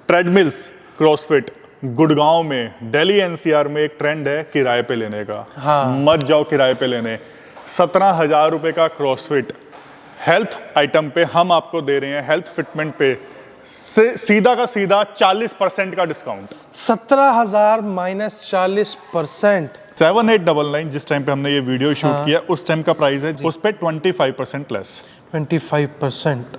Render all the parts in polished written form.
Treadmills, CrossFit Gurgaon में, Delhi NCR में एक ट्रेंड है किराए पे लेने का। हाँ। मत जाओ किराए पे लेने। 17,000 रुपए का क्रॉसफिट हेल्थ आइटम पे हम आपको दे रहे हैं, हेल्थ फिटमेंट पे सीधा का सीधा 40% का डिस्काउंट। 17,000 माइनस 40%। 7899 जिस टाइम पे हमने ये वीडियो शूट किया उस टाइम का प्राइस है, उस पे 25% लेस। 25%।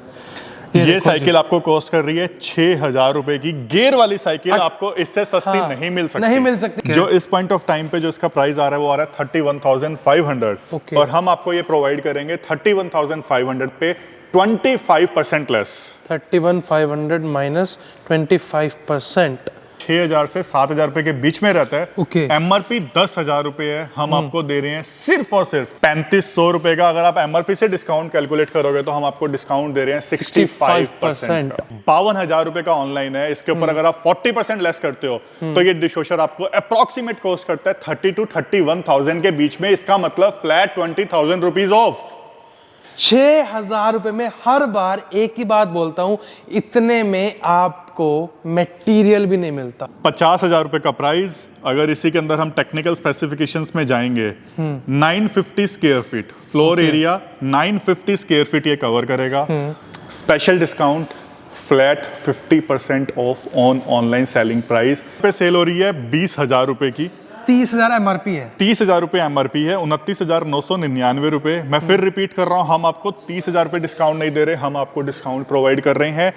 ये साइकिल आपको कॉस्ट कर रही है 6,000 रुपए की। गियर वाली साइकिल आपको इससे सस्ती नहीं मिल सकती। नहीं मिल सकती। जो इस पॉइंट ऑफ टाइम पे जो इसका प्राइस आ रहा है वो आ रहा है 31,500 और हम आपको ये प्रोवाइड करेंगे 31,500 पे 25% लेस। 31,500 माइनस 25%। 6,000 से 7,000 रुपए के बीच में रहता है। ओके। एमआरपी 10,000 रुपए है, हम आपको दे रहे हैं सिर्फ और सिर्फ 3,500 रुपए का। अगर आप एमआरपी से डिस्काउंट कैलकुलेट करोगे तो हम आपको डिस्काउंट दे रहे हैं 65% का। 52,000 रुपए का ऑनलाइन है। इसके ऊपर अगर आप 40% लेस करते हो तो ये डिशवॉशर आपको अप्रोक्सीमेट कॉस्ट करता है 30 to 31,000 के बीच में। इसका मतलब फ्लैट 20,000 रुपीज ऑफ। 6,000 रुपए में हर बार एक ही बात बोलता हूं, इतने में आपको मटेरियल भी नहीं मिलता। 50,000 रुपए का प्राइस। अगर इसी के अंदर हम टेक्निकल स्पेसिफिकेशंस में जाएंगे, 950 square feet floor area, 950 square feet ये कवर करेगा। Special discount flat 50% of on online selling price पे सेल हो रही है 20,000 रुपए की। 30,000 एमआरपी है। 30,000 रुपए एमआरपी है, 29,999 रुपए। मैं फिर रिपीट कर रहा हूं, हम आपको 30,000 रुपए डिस्काउंट नहीं दे रहे, हम आपको डिस्काउंट प्रोवाइड कर रहे हैं।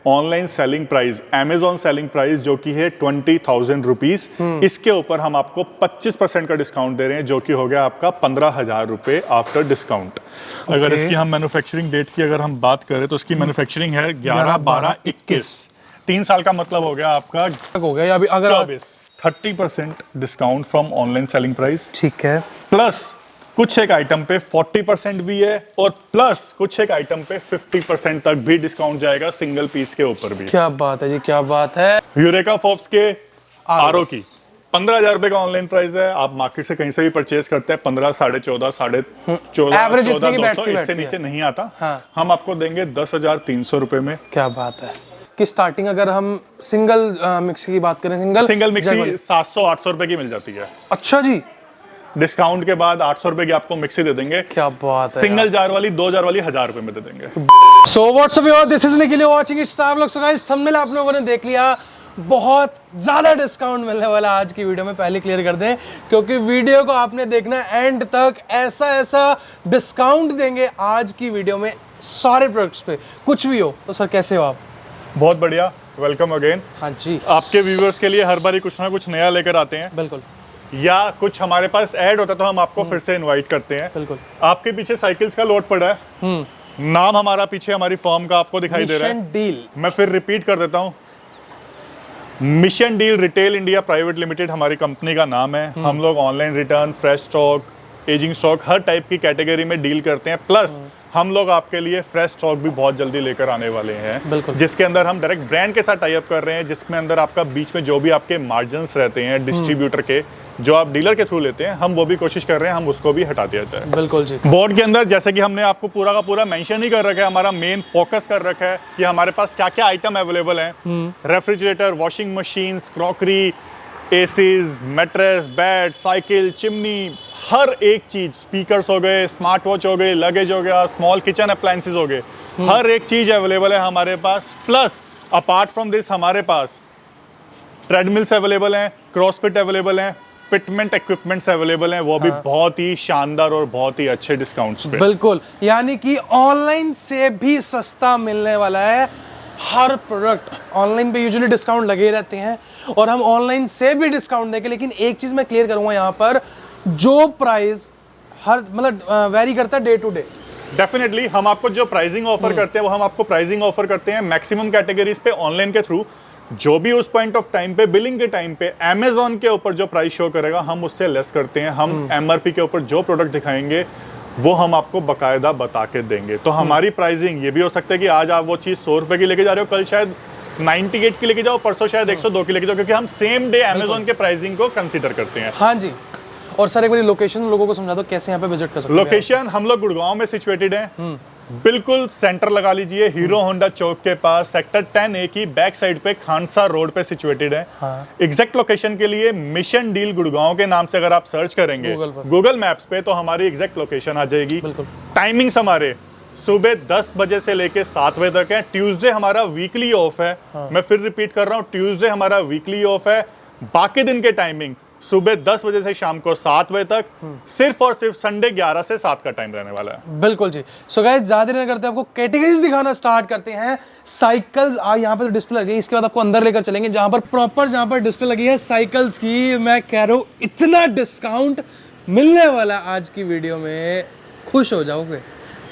Online selling price, Amazon selling price जो कि है 20,000 रुपीज, इसके ऊपर हम आपको 25% का डिस्काउंट दे रहे हैं, जो कि हो गया आपका 15,000 रुपए आफ्टर डिस्काउंट। अगर इसकी हम मैन्युफैक्चरिंग डेट की अगर हम बात करें तो इसकी मैन्युफैक्चरिंग है 11/12/21। 3 साल का मतलब हो गया आपका हो गया अभी अगर 24। 30% discount from online selling price. ठीक है। प्लस कुछ एक आइटम पे 40% भी है और प्लस कुछ एक आइटम पे 50% तक भी डिस्काउंट जाएगा सिंगल पीस के ऊपर भी। क्या बात है जी, क्या बात है। यूरेका फोर्ब्स के आरओ की 15,000 रुपए का ऑनलाइन प्राइस है। आप मार्केट से कहीं से भी परचेज करते हैं 15, 14.5, 14.5, 14,200, इससे नीचे नहीं आता। हाँ। हम आपको देंगे 10,300 रुपए में। क्या बात है कि स्टार्टिंग अगर हम सिंगल मिक्सी की बात करें, सिंगल मिक्सी 700-800 रुपए की मिल जाती है। अच्छा जी। डिस्काउंट के बाद 800 रुपए की आपको मिक्सी दे देंगे। क्या बात है। सिंगल जार वाली, 2 जार वाली 1,000 रुपए में दे देंगे। सो व्हाट्स अप यार, this is Nikhil watching it's star vlogs. So guys, thumbnail आप लोगों ने देख लिया, बहुत ज्यादा डिस्काउंट मिलने वाला आज की वीडियो में। पहले क्लियर कर दें क्योंकि वीडियो को आपने देखना एंड तक। ऐसा डिस्काउंट देंगे आज की वीडियो में सारे प्रोडक्ट्स पे, कुछ भी हो। तो सर कैसे हो आप? बहुत बढ़िया, वेलकम अगेन। हाँ जी। आपके व्यूवर्स के लिए हर बार कुछ ना कुछ नया लेकर आते हैं। बिल्कुल। या कुछ हमारे पास ऐड होता है तो हम आपको फिर से इनवाइट करते हैं। बिल्कुल। आपके पीछे साइकिल्स का लोड पड़ा है, नाम हमारा पीछे हमारी फर्म का आपको दिखाई दे रहा है, मिशन डील। मैं फिर रिपीट कर देता हूँ, mission deal retail India private limited हमारी कंपनी का नाम है। हम लोग online return, fresh stock, aging stock, हर टाइप की कैटेगरी में डील करते हैं। प्लस हम लोग आपके लिए फ्रेश स्टॉक भी बहुत जल्दी लेकर आने वाले हैं, जिसके अंदर हम डायरेक्ट ब्रांड के साथ टाई अप कर रहे हैं, जिसमें अंदर आपका बीच में जो भी आपके मार्जिन्स रहते हैं डिस्ट्रीब्यूटर के, जो आप डीलर के थ्रू लेते हैं, हम वो भी कोशिश कर रहे हैं हम उसको भी हटा दिया जाए। बिल्कुल जी। बोर्ड के अंदर जैसे कि हमने आपको पूरा का पूरा मेंशन ही कर रखा है, हमारा मेन फोकस कर रखा है कि हमारे पास क्या क्या आइटम अवेलेबल है। Refrigerator, washing machine, crockery, ACs, mattress, bed, cycle, chimney, हर एक चीज, स्पीकर्स हो गए, स्मार्ट वॉच हो गए, लगेज हो गया, स्मॉल किचन अप्लायंसेस हो गए, हर एक चीज अवेलेबल है हमारे पास। प्लस अपार्ट फ्रॉम दिस हमारे पास ट्रेडमिल्स अवेलेबल हैं, क्रॉसफिट अवेलेबल हैं, फिटमेंट इक्विपमेंट्स अवेलेबल हैं, वो भी बहुत ही शानदार और बहुत ही अच्छे डिस्काउंट्स पे। बिल्कुल, यानी कि ऑनलाइन से भी सस्ता मिलने वाला है हर प्रोडक्ट। ऑनलाइन पे यूजुअली डिस्काउंट लगे रहते हैं और हम ऑनलाइन से भी डिस्काउंट देंगे, लेकिन एक चीज मैं क्लियर करूंगा यहाँ पर, जो प्राइस हर मतलब वेरी करता है डे टू डे। डेफिनेटली हम आपको जो प्राइसिंग ऑफर करते हैं वो हम आपको प्राइसिंग ऑफर करते हैं मैक्सिमम कैटेगरीज पे ऑनलाइन के थ्रू। जो भी उस पॉइंट ऑफ टाइम पे, बिलिंग के टाइम पे अमेजॉन के ऊपर जो प्राइस शो करेगा हम उससे लेस करते हैं। हम एमआरपी के ऊपर जो प्रोडक्ट दिखाएंगे वो हम आपको बकायदा बता के देंगे। तो हमारी प्राइसिंग ये भी हो सकता है कि आज आप वो चीज 100 रुपए की लेके जा रहे हो, कल शायद 98 की लेके जाओ, परसों शायद 102 की लेके जाओ, क्योंकि हम सेम डे अमेजॉन के प्राइसिंग को कंसीडर करते हैं। हाँ जी। और सर एक बार लोकेशन लोगों को समझा दो, कैसे यहाँ पे विजिट कर सकते हैं? लोकेशन हम लोग गुड़गांव में सिचुएटेड हैं। बिल्कुल सेंटर लगा लीजिए, हीरो होंडा चौक के पास सेक्टर 10A की बैक साइड पे खानसा रोड पे सिचुएटेड है। एग्जैक्ट लोकेशन के लिए मिशन डील गुड़गांव के नाम से अगर आप सर्च करेंगे गूगल मैप्स पे तो हमारी एग्जैक्ट लोकेशन आ जाएगी। टाइमिंग्स हमारे सुबह 10 बजे से लेके 7 बजे तक है। ट्यूसडे हमारा वीकली ऑफ है। मैं फिर रिपीट कर रहा हूँ, ट्यूसडे हमारा वीकली ऑफ है। बाकी दिन के टाइमिंग सुबह 10 बजे से शाम को 7 बजे तक, सिर्फ और सिर्फ संडे 11 से 7 का टाइम रहने वाला है। बिल्कुल जी। सो गाइस ज्यादा देर नहीं करते, आपको कैटेगरीज दिखाना स्टार्ट करते हैं। साइकिल्स यहाँ पे तो डिस्प्ले लगी है, इसके बाद आपको अंदर लेकर चलेंगे जहां पर डिस्प्ले लगी है साइकिल्स की। मैं कह रहा हूँ इतना डिस्काउंट मिलने वाला आज की वीडियो में, खुश हो जाओगे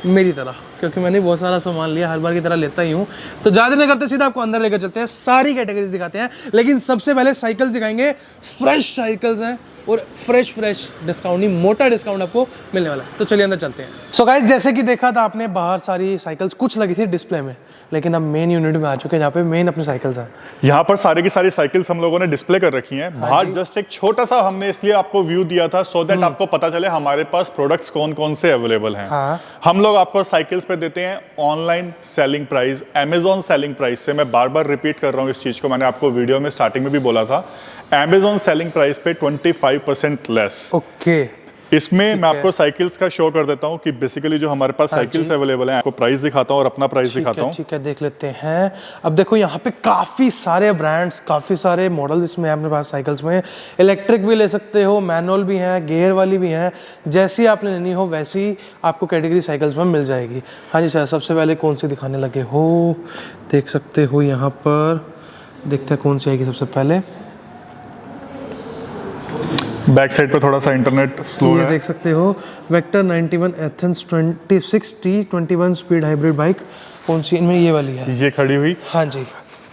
मेरी तरह, क्योंकि मैंने बहुत सारा सामान लिया, हर बार की तरह लेता ही हूँ। तो ज़्यादा नहीं करते, सीधा आपको अंदर लेकर चलते हैं, सारी कैटेगरीज दिखाते हैं। लेकिन सबसे पहले साइकिल्स दिखाएंगे, फ्रेश साइकिल्स हैं और फ्रेश डिस्काउंट, नहीं मोटा डिस्काउंट आपको मिलने वाला है। तो चलिए अंदर चलते हैं। सो गाइस जैसे कि देखा था आपने, बाहर सारी साइकिल्स कुछ लगी थी डिस्प्ले में, लेकिन अब मेन यूनिट में आ चुके हैं जहाँ पे मेन अपनी साइकिल्स हैं। यहाँ पर सारी की सारी साइकिल्स हम लोगों ने डिस्प्ले कर रखी हैं। बाहर जस्ट एक छोटा सा हमने इसलिए आपको व्यू दिया था सो दैट आपको पता चले हमारे पास प्रोडक्ट्स कौन कौन से अवेलेबल हैं। हम लोग आपको साइकिल्स पे देते हैं online selling price, Amazon selling price से। मैं बार बार रिपीट कर रहा हूँ इस चीज को, मैंने आपको वीडियो में स्टार्टिंग में भी बोला था। अमेजॉन सेलिंग प्राइस पे 25% लेस। ओके, इसमें मैं आपको साइकिल्स का शो कर देता हूं कि बेसिकली जो हमारे पास साइकिल्स अवेलेबल हैं, आपको प्राइस दिखाता हूं और अपना प्राइस दिखाता हूं। ठीक है, देख लेते हैं। अब देखो यहाँ पे काफी सारे ब्रांड्स, काफी सारे मॉडल्स इसमें अपने पास साइकिल्स में। इलेक्ट्रिक भी ले सकते हो, मैनुअल भी हैं, गियर वाली भी हैं, जैसी आपने लेनी हो वैसी आपको कैटेगरी साइकिल्स में मिल जाएगी। हाँ जी सर, सबसे पहले कौन सी दिखाने लगे हो, देख सकते हो यहाँ पर। देखते हैं कौन सी आएगी सबसे पहले। बैक साइड पे थोड़ा सा इंटरनेट स्लो है, देख सकते हो। Vector 91 Athens 26T21 speed hybrid bike. कौन सी इनमें, ये वाली है, ये खड़ी हुई। हाँ जी।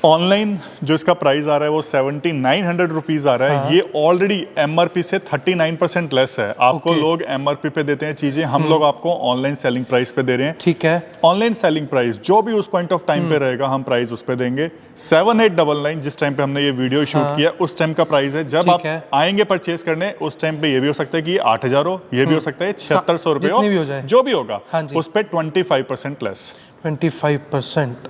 ऑनलाइन जो इसका प्राइस आ रहा है वो 7900 रुपीज आ रहा है। ये ऑलरेडी एमआरपी से 39% लेस है। आपको लोग एमआरपी पे देते हैं चीजें, हम लोग आपको ऑनलाइन सेलिंग प्राइस पे दे रहे हैं। ठीक है, ऑनलाइन सेलिंग प्राइस जो भी उस पॉइंट ऑफ टाइम पे रहेगा हम प्राइस उस पे देंगे। 7899 जिस टाइम पे हमने ये वीडियो शूट किया उस टाइम का प्राइस है। जब आप आएंगे परचेज करने उस टाइम पे ये भी हो सकता है कि 8000 हो, ये भी हो सकता है 7600 रुपए हो, जो भी होगा उस पे 25% लेस। 25%।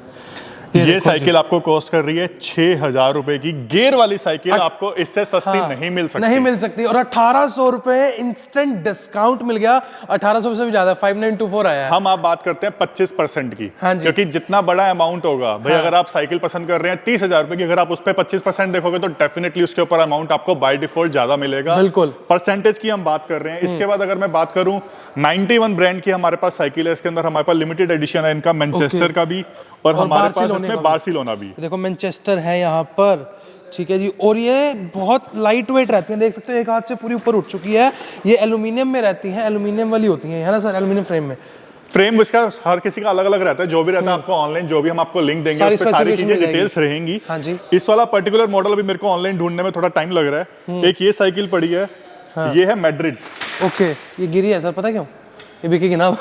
ये साइकिल आपको कॉस्ट कर रही है 6000 रुपए की। गियर वाली साइकिल आपको इससे सस्ती नहीं मिल सकती। और 1800 रुपए इंस्टेंट डिस्काउंट मिल गया। 1800 से भी ज्यादा 5924 आया है। हम आप बात करते हैं 25% की, क्योंकि जितना बड़ा अमाउंट होगा भाई, अगर आप साइकिल पसंद कर रहे हैं 30,000 रुपए की, अगर आप उस पर 25% देखोगे तो डेफिनेटली उसके ऊपर अमाउंट आपको बाय डिफॉल्ट ज्यादा मिलेगा। बिल्कुल, परसेंटेज की हम बात कर रहे हैं। इसके बाद अगर मैं बात करूं 91 ब्रांड की हमारे पास साइकिल है। इसके अंदर हमारे पास लिमिटेड एडिशन है इनका, मैनचेस्टर का भी और हमारे पास इसमें बार्सिलोना भी। देखो मैनचेस्टर है यहाँ पर, ठीक है जी। और ये बहुत लाइट वेट रहती हैं, देख सकते हो एक हाथ से पूरी ऊपर उठ चुकी है। ये एल्यूमिनियम में रहती हैं, एल्यूमिनियम वाली होती हैं, है ना सर, एल्यूमिनियम फ्रेम में। फ्रेम इसका हर किसी का अलग अलग रहता है, जो भी रहता है आपको ऑनलाइन, जो भी हम आपको लिंक देंगे उस पे सारी चीजें डिटेल्स रहेंगी। हाँ जी। इस वाला पर्टिकुलर मॉडल अभी मेरे को ऑनलाइन ढूंढने में थोड़ा टाइम लग रहा है। एक ये साइकिल पड़ी है, ये है मैड्रिड। ओके, ये गिरी है सर, पता क्यों, ये बिकेगी ना।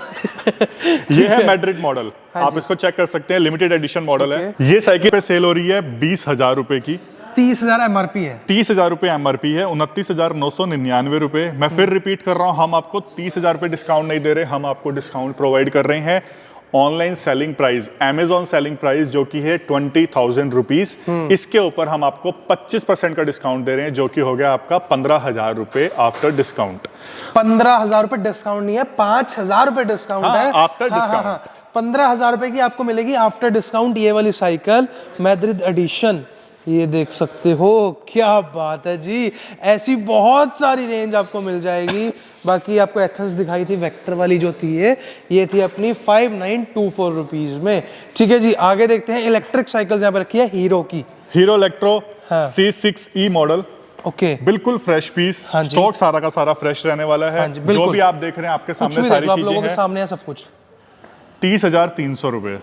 ये है मैड्रिड मॉडल, आप इसको चेक कर सकते हैं, लिमिटेड एडिशन मॉडल है। ये साइकिल पे सेल हो रही है 20,000 रुपए की। 30,000 एमआरपी है। 30,000 रुपए एमआरपी है, 29,999 रुपए। मैं फिर रिपीट कर रहा हूं, हम आपको 30,000 रुपए डिस्काउंट नहीं दे रहे, हम आपको डिस्काउंट प्रोवाइड कर रहे हैं। Online selling price, Amazon selling price जो कि है 20,000 रुपीज, इसके ऊपर हम आपको 25% का डिस्काउंट दे रहे हैं, जो कि हो गया आपका 15,000 रुपए आफ्टर डिस्काउंट। 15,000 रुपए डिस्काउंट नहीं है, 5,000 रुपए डिस्काउंट है आफ्टर डिस्काउंट। 15,000 रुपए की आपको मिलेगी आफ्टर डिस्काउंट ये वाली साइकिल, मैड्रिड एडिशन। ये देख सकते हो, क्या बात है जी। ऐसी बहुत सारी रेंज आपको मिल जाएगी। बाकी आपको एथेंस दिखाई थी वेक्टर वाली जो थी, ये थी अपनी 5924 रुपीज में। ठीक है जी, आगे देखते हैं। इलेक्ट्रिक साइकिल यहाँ पर रखी है हीरो की, hero electro C6E model. Okay, बिल्कुल फ्रेश पीस, स्टॉक सारा का सारा फ्रेश रहने वाला है। जो भी आप देख रहे हैं आपके सामने सारी चीजें लोगों के सामने है सब कुछ। 30,300 रुपए।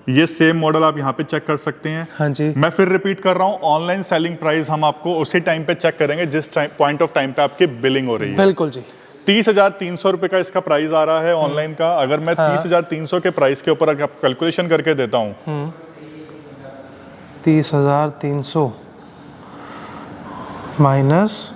ये सेम मॉडल आप यहाँ पे चेक कर सकते हैं। हाँ जी। मैं फिर रिपीट कर रहा हूँ, ऑनलाइन सेलिंग प्राइस हम आपको उसी टाइम पे चेक करेंगे जिस पॉइंट ऑफ टाइम पे आपकी बिलिंग हो रही है। बिल्कुल जी। 30,300 रुपए का इसका प्राइस आ रहा है ऑनलाइन का। अगर मैं 30,300 के प्राइस के ऊपर कैलकुलेशन करके देता हूँ, 30,300 माइनस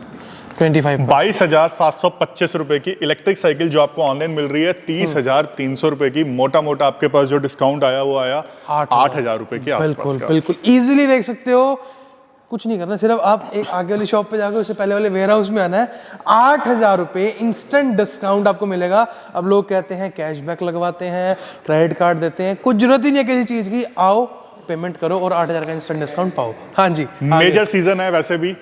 25 22,725 रुपए की इलेक्ट्रिक साइकिल जो आपको ऑनलाइन मिल रही है 30,300 रुपए की। मोटा मोटा आपके पास जो डिस्काउंट आया वो आया 8,000 रुपए के आसपास बिल्कुल का। बिल्कुल इजीली देख सकते हो, कुछ नहीं करना, सिर्फ आप एक आगे वाली शॉप पे जाकर उससे पहले वाले वेयर हाउस में आना है। 8,000 रुपए इंस्टेंट डिस्काउंट आपको मिलेगा। अब लोग कहते हैं कैशबैक लगवाते हैं, क्रेडिट कार्ड देते हैं, कुछ जरूरत ही नहीं है किसी चीज की, आओ पेमेंट करो और 8,000 का इंस्टेंट डिस्काउंट पाओ। हाँ जी, मेजर सीजन है वैसे भी,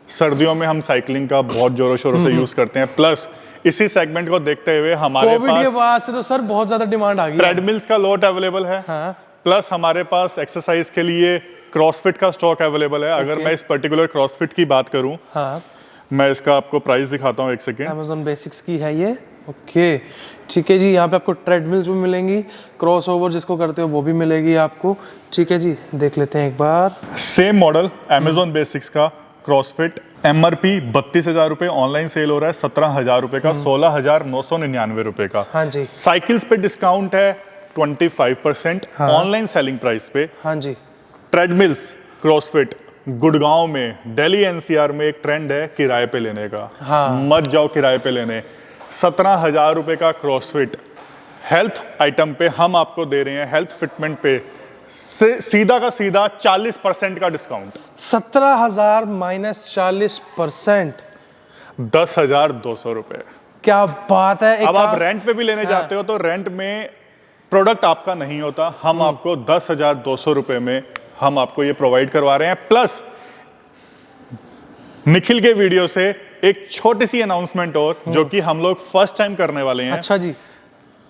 सर्दियों में हम साइकिलिंग का बहुत जोरों शोरों से यूज करते हैं, प्लस इसी सेगमेंट को देखते हुए हमारे कोविड के पास बाद से तो सर बहुत ज्यादा डिमांड आ गई है। ट्रेडमिल्स का लॉट अवेलेबल है, हाँ। प्लस हमारे पास एक्सरसाइज के लिए क्रॉसफिट का स्टॉक अवेलेबल है। अगर मैं इस पर्टिकुलर क्रॉसफिट की बात करूं, हाँ, मैं इसका आपको प्राइस दिखाता हूं, एक सेकेंड। Amazon बेसिक्स की है ये। ओके ठीक है जी, यहाँ पे आपको ट्रेडमिल्स भी मिलेंगी, क्रॉस ओवर जिसको करते हो वो भी मिलेगी आपको। ठीक है जी, देख लेते हैं एक बार। सेम मॉडल Amazon बेसिक्स का क्रॉसफिट, MRP 32,000 रुपए, ऑनलाइन सेल हो रहा है 17,000 रुपए का, 16,999 रुपए का। हाँ जी। साइकिल्स पे डिस्काउंट है 25%, ऑनलाइन सेलिंग प्राइस पे। हाँ जी, ट्रेडमिल्स क्रॉसफिट गुड़गांव में, दिल्ली NCR में एक ट्रेंड है किराए पे लेने का। हाँ। मत जाओ किराए पे लेने। 17,000 रुपए का क्रॉसफिट हेल्थ आइटम पे हम आपको दे रहे हैं, हेल्थ फिटमेंट पे सीधा का सीधा 40% का डिस्काउंट। 17,000 माइनस 40%, 10,200 रुपए। क्या बात है। अब आप रेंट पे भी लेने जाते हो तो रेंट में प्रोडक्ट आपका नहीं होता, हम आपको 10,200 रुपए में हम आपको ये प्रोवाइड करवा रहे हैं। प्लस निखिल के वीडियो से एक छोटी सी अनाउंसमेंट और, जो कि हम लोग फर्स्ट टाइम करने वाले हैं। अच्छा जी,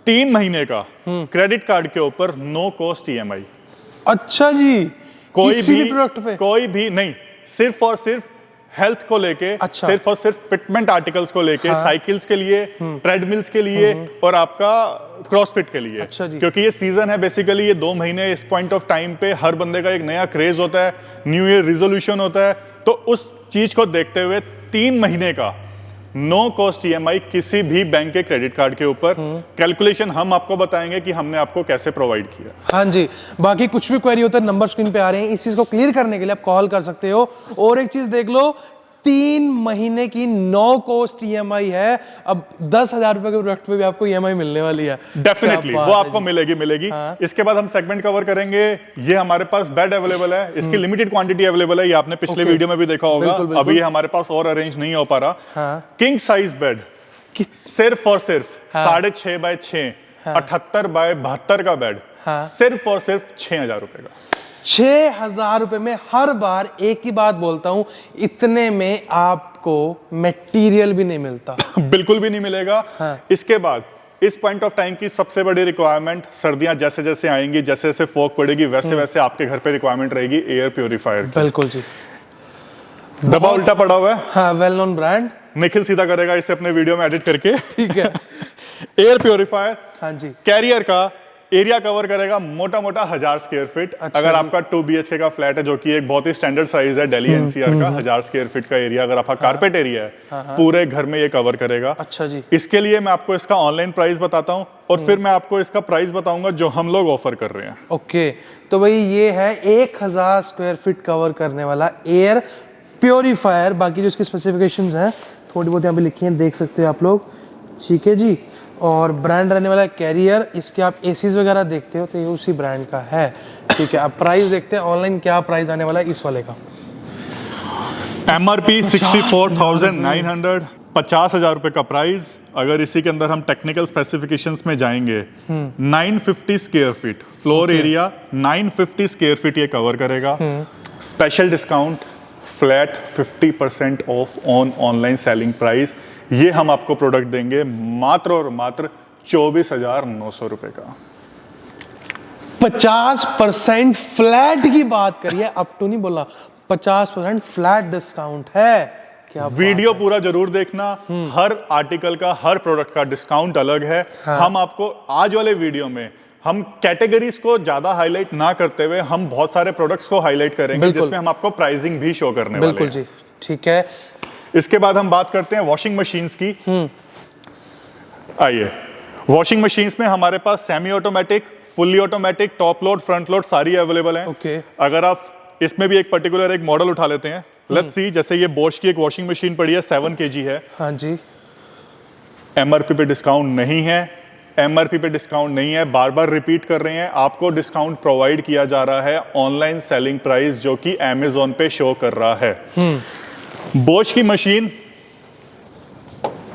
3 महीने का क्रेडिट कार्ड के ऊपर नो कॉस्ट EMI। अच्छा जी, कोई किसी भी प्रोडक्ट पे? कोई भी नहीं, सिर्फ और सिर्फ हेल्थ को लेके, अच्छा। सिर्फ और सिर्फ फिटमेंट आर्टिकल्स को लेके, साइकिल्स के लिए, ट्रेडमिल्स के लिए और आपका क्रॉसफिट के लिए। अच्छा जी। क्योंकि ये सीजन है, बेसिकली ये 2 महीने इस पॉइंट ऑफ टाइम पे हर बंदे का एक नया क्रेज होता है, न्यू ईयर रिजोल्यूशन होता है, तो उस चीज को देखते हुए 3 महीने का नो कॉस्ट EMI किसी भी बैंक के क्रेडिट कार्ड के ऊपर। कैलकुलेशन हम आपको बताएंगे कि हमने आपको कैसे प्रोवाइड किया। हाँ जी, बाकी कुछ भी क्वेरी होता है नंबर स्क्रीन पे आ रहे हैं, इस चीज को क्लियर करने के लिए आप कॉल कर सकते हो। और एक चीज देख लो, 3 महीने की नो कॉस्ट EMI है। अब 10,000 रुपए के प्रोडक्ट पे भी आपको EMI मिलने वाली है। डेफिनेटली वो आपको मिलेगी। हाँ। इसके बाद हम सेगमेंट कवर करेंगे। ये हमारे पास बेड अवेलेबल है, इसकी लिमिटेड क्वांटिटी अवेलेबल है, ये आपने पिछले वीडियो में भी देखा होगा। बिल्कुल, बिल्कुल। अभी ये हमारे पास और अरेंज नहीं हो पा रहा। हाँ। किंग साइज बेड सिर्फ और सिर्फ 6.5 बाय 6, 78 बाय 72 का बेड, हाँ। सिर्फ और सिर्फ 6,000 रुपए का। 6,000 रुपए में। हर बार एक ही बात बोलता हूं, इतने में आपको मटेरियल भी नहीं मिलता। बिल्कुल भी नहीं मिलेगा। हाँ। इसके बाद इस पॉइंट ऑफ टाइम की सबसे बड़ी रिक्वायरमेंट, सर्दियां जैसे जैसे आएंगी, जैसे जैसे फॉग पड़ेगी, वैसे वैसे आपके घर पे रिक्वायरमेंट रहेगी एयर प्योरीफायर की। बिल्कुल जी, डब्बा उल्टा पड़ा हुआ है, हाँ, वेल नोन ब्रांड। निखिल सीधा करेगा इसे अपने वीडियो में एडिट करके। ठीक है। एयर प्योरीफायर हाँ जी, कैरियर का एरिया कवर करेगा मोटा मोटा 1000 स्क्वायर फीट। अच्छा अगर जी। आपका 2 BHK का फ्लैट है, जो कि एक बहुत ही स्टैंडर्ड साइज है दिल्ली NCR का, 1000 स्क्वायर फीट का एरिया अगर आपका कारपेट एरिया है, पूरे घर में ये कवर करेगा। अच्छा जी, इसके लिए मैं आपको इसका ऑनलाइन प्राइस बताता हूं और फिर मैं आपको इसका प्राइस बताऊंगा जो हम लोग ऑफर कर रहे हैं। ओके। तो भाई ये है 1000 स्क्वायर फीट कवर करने वाला एयर प्योरीफायर। बाकी जो इसकी स्पेसिफिकेशंस हैं थोड़ी बहुत यहाँ पे लिखी हैं, देख सकते हो आप लोग। ठीक है जी, और ब्रांड रहने वाला कैरियर। इसके आप एसीज वगैरह देखते हो तो ये उसी ब्रांड का है। ठीक है, अब प्राइस देखते हैं ऑनलाइन क्या प्राइस आने वाला है इस वाले का। MRP 64,900, 50,000 रुपए का प्राइस। अगर इसी के अंदर हम टेक्निकल स्पेसिफिकेशंस में जाएंगे, 950 square feet floor area, 950 square feet ये कवर करेगा। Special discount, flat 50% of on online selling price. ये हम आपको प्रोडक्ट देंगे मात्र और मात्र 24,900 रुपए का। 50% फ्लैट की बात करिए, अप टू नहीं बोला, 50% फ्लैट डिस्काउंट है। क्या वीडियो पूरा जरूर देखना, हर आर्टिकल का, हर प्रोडक्ट का डिस्काउंट अलग है। हम आपको आज वाले वीडियो में हम कैटेगरीज को ज्यादा हाईलाइट ना करते हुए हम बहुत सारे प्रोडक्ट्स को हाईलाइट करेंगे, जिसमें हम आपको प्राइसिंग भी शो करने वाले हैं। बिल्कुल जी, ठीक है। इसके बाद हम बात करते हैं वॉशिंग मशीन्स की। आइए, वॉशिंग मशीन्स में हमारे पास semi automatic, fully automatic, top load, front load सारी अवेलेबल हैं। ओके। अगर आप इसमें भी एक पर्टिकुलर एक मॉडल उठा लेते हैं, लेट्स सी, जैसे ये बोश की एक वॉशिंग मशीन पड़ी है, 7 kg है। हाँ जी, एमआरपी पे डिस्काउंट नहीं है, एमआरपी पे डिस्काउंट नहीं है, बार बार रिपीट कर रहे हैं, आपको डिस्काउंट प्रोवाइड किया जा रहा है ऑनलाइन सेलिंग प्राइस जो कि अमेजोन पे शो कर रहा है। बोश की मशीन,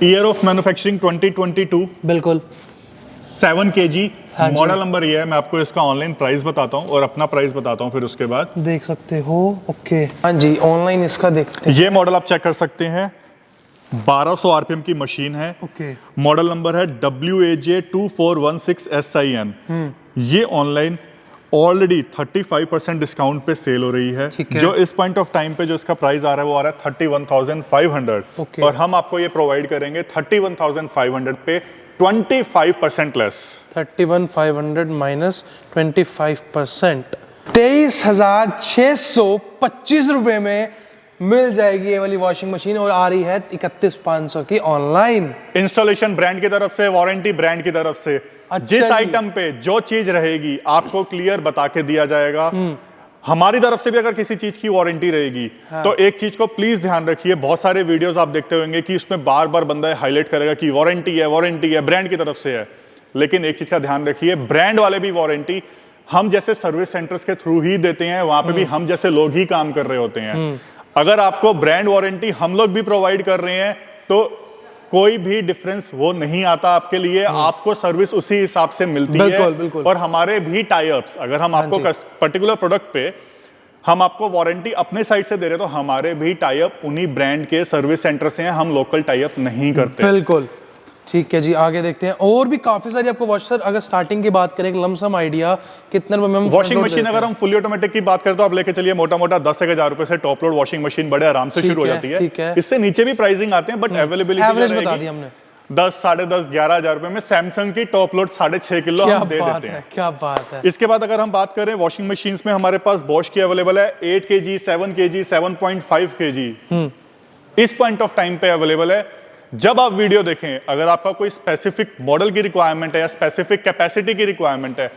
ईयर ऑफ मैन्युफैक्चरिंग 2022, बिल्कुल 7 kg, हाँ जी। मॉडल नंबर ये है। मैं आपको इसका ऑनलाइन प्राइस बताता हूँ और अपना प्राइस बताता हूँ फिर उसके बाद। देख सकते हो। ओके, हाँ जी, ऑनलाइन इसका देखते हैं। ये मॉडल आप चेक कर सकते हैं, 1200 आरपीएम की मशीन है। ओके, मॉडल नंबर है WAJ2416SIN। ये ऑनलाइन ऑलरेडी 35% डिस्काउंट पे सेल हो रही है। ठीक है। जो इस पॉइंट ऑफ टाइम पे जो इसका प्राइस आ रहा है वो आ रहा है 31,500। ओके। और हम आपको ये प्रोवाइड करेंगे 31,500 पे 25% लेस। 31,500 माइनस 25%, 23,625 रुपए में मिल जाएगी ये वाली वॉशिंग मशीन और आ रही है 31,500 की ऑनलाइन। इंस्टॉलेशन ब्रांड की तरफ से, वारंटी ब्रांड की तरफ से। अच्छा जिस जी। आइटम पे जो चीज रहेगी आपको क्लियर बता के दिया जाएगा। हमारी तरफ से भी अगर किसी चीज की वारंटी रहेगी तो एक चीज को प्लीज ध्यान रखिए, बहुत सारे वीडियोस आप देखते होंगे कि उसमें बार बार बंदा हाईलाइट करेगा कि वारंटी है, ब्रांड की तरफ से है। लेकिन एक चीज का ध्यान रखिए, ब्रांड वाले भी वारंटी हम जैसे सर्विस सेंटर्स के थ्रू ही देते हैं, वहां पे भी हम जैसे लोग ही काम कर रहे होते हैं। अगर आपको ब्रांड वारंटी हम लोग भी प्रोवाइड कर रहे हैं तो कोई भी डिफरेंस वो नहीं आता आपके लिए, आपको सर्विस उसी हिसाब से मिलती बिल्कुल, है। बिल्कुल। और हमारे भी टाई अप्स, अगर हम आपको पर्टिकुलर प्रोडक्ट पे हम आपको वारंटी अपने साइड से दे रहे हैं तो हमारे भी टाई अप उन्हीं ब्रांड के सर्विस सेंटर से हैं, हम लोकल टाई अप नहीं करते। बिल्कुल ठीक है जी, आगे देखते हैं। और भी काफी सारी आपको वॉश, सर अगर स्टार्टिंग की बात करें, एक लमसम आइडिया कितने रुपए में हम वॉशिंग मशीन अगर हम फुली ऑटोमेटिक की बात करें तो आप लेके चलिए मोटा मोटा 10,000 रुपए से टॉप लोड वॉशिंग मशीन बड़े आराम से शुरू हो जाती ठीक है। है। इससे नीचे भी प्राइसिंग आते हैं बट अवेलेबिलिटी एवरेज बता दी हमने 10, 10.5, 11,000 रुपए में सैमसंग की टॉप लोड 6.5 किलो क्या हम दे बात देते है, हैं। क्या बात है। इसके बाद अगर हम बात करें वॉशिंग मशीन्स में, हमारे पास बॉश की अवेलेबल है 8 kg, 7 kg, 7.5 kg इस पॉइंट ऑफ टाइम पे अवेलेबल है। जब आप वीडियो देखें, अगर आपका कोई स्पेसिफिक मॉडल की रिक्वायरमेंट है या स्पेसिफिक कैपेसिटी की रिक्वायरमेंट है,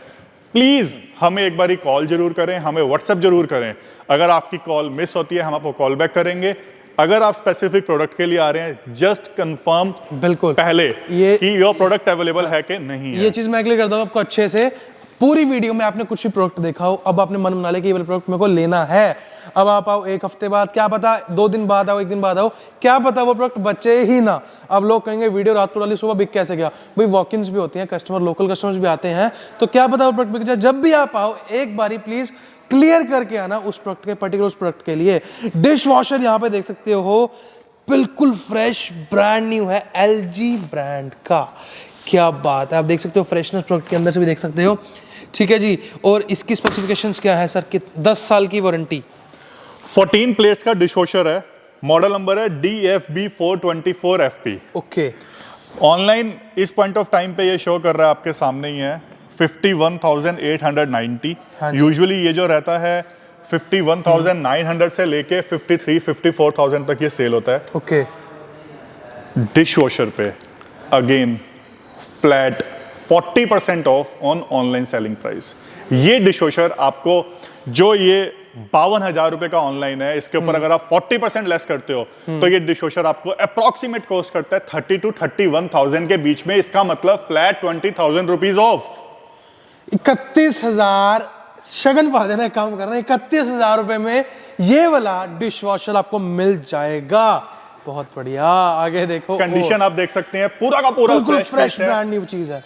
प्लीज हमें एक बार कॉल जरूर करें, हमें व्हाट्सएप जरूर करें। अगर आपकी कॉल मिस होती है हम आपको कॉल बैक करेंगे। अगर आप स्पेसिफिक प्रोडक्ट के लिए आ रहे हैं, जस्ट कंफर्म बिल्कुल पहले ये कि योर प्रोडक्ट अवेलेबल है कि नहीं है। ये चीज मैं क्लियर करता हूँ आपको अच्छे से। पूरी वीडियो में आपने कुछ भी प्रोडक्ट देखा हो, अब आपने मन बना लिया कि ये वाला प्रोडक्ट मेरे को लेना है, अब आप आओ एक हफ्ते बाद, क्या पता 2 दिन बाद आओ, 1 दिन बाद आओ, क्या पता वो प्रोडक्ट बचे ही ना। अब लोग कहेंगे वीडियो रात को डाली सुबह बिक कैसे गया। भाई वॉक-इन्स भी होती हैं, कस्टमर, लोकल कस्टमर्स भी आते हैं, तो क्या पता वो प्रोडक्ट बिक जाए। जब भी आप आओ एक बारी प्लीज क्लियर करके आना उस प्रोडक्ट के, पर्टिकुलर उस प्रोडक्ट के लिए। डिश वॉशर यहाँ पे देख सकते हो, बिल्कुल फ्रेश ब्रांड न्यू है, LG ब्रांड का। क्या बात है, आप देख सकते हो फ्रेशनेस प्रोडक्ट के अंदर से भी देख सकते हो। ठीक है जी, और इसकी स्पेसिफिकेशंस क्या है सर? कि 10 साल की वारंटी, 14 प्लेट्स का डिश वॉशर है, मॉडल नंबर है DFB424FP। ओके, ऑनलाइन इस पॉइंट ऑफ टाइम पे ये शो कर रहा है, आपके सामने ही है 51,890। हाँ जी। यूजुअली ये जो रहता है 51,900 से लेके 53,000-54,000 तक ये सेल होता है। ओके, डिश वॉशर पे again flat 40% of on online selling price. ये डिश वॉशर आपको जो ये 52,000 रुपए का ऑनलाइन है, इसके ऊपर अगर आप 40% लेस करते हो तो ये डिश वॉशर आपको अप्रोक्सीमेट कॉस्ट करता है 30 to 31,000 के बीच में। इसका मतलब फ्लैट 20,000 रुपीज ऑफ। 31,000 शगन पा देना, काम करना, 31,000 रुपए में ये वाला डिश वॉशर आपको मिल जाएगा। बहुत बढ़िया, आगे देखो, कंडीशन आप देख सकते हैं, पूरा का पूरा बिल्कुल फ्रेश है। ब्रांड न्यू चीज है।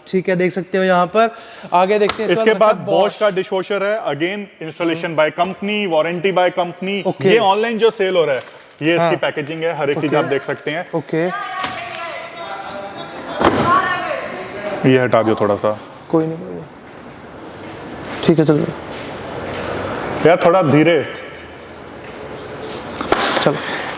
ठीक है, देख सकते हो यहाँ पर। आगे देखते हैं इसके बाद बॉश का डिश वॉशर है, again installation by company, warranty by company. Okay. ये ऑनलाइन जो सेल हो रहा है, ये इसकी हाँ। पैकेजिंग है, हर एक चीज आप देख सकते हैं। ओके, ये हटा दियो थोड़ा सा, कोई नहीं, ठीक है, चलो यार थोड़ा धीरे। चलो।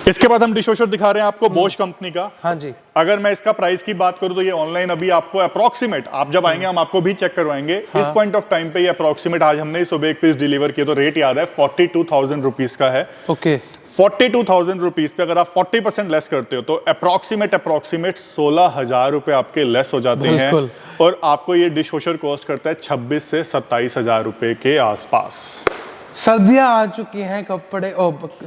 इसके बाद हम डिश वॉशर दिखा रहे हैं आपको बॉश कंपनी का। हाँ जी, अगर मैं इसका प्राइस की बात करूं तो ये ऑनलाइन अभी आपको अप्रोक्सीमेट, आप जब आएंगे हम आपको भी चेक करवाएंगे। इस पॉइंट ऑफ टाइम पे ये अप्रोक्सीमेट, आज हमने सुबह एक पीस डिलीवर किया तो रेट याद है 42,000 रुपीज का है। ओके, 42,000 रुपीज पे अगर आप 40% लेस करते हो तो अप्रोक्सीमेट 16,000 रुपए आपके लेस हो जाते हैं। बिल्कुल। और आपको ये डिश वॉशर कॉस्ट करता है 26 से 27,000 रुपए के आसपास। सर्दियां आ चुकी हैं, कपड़े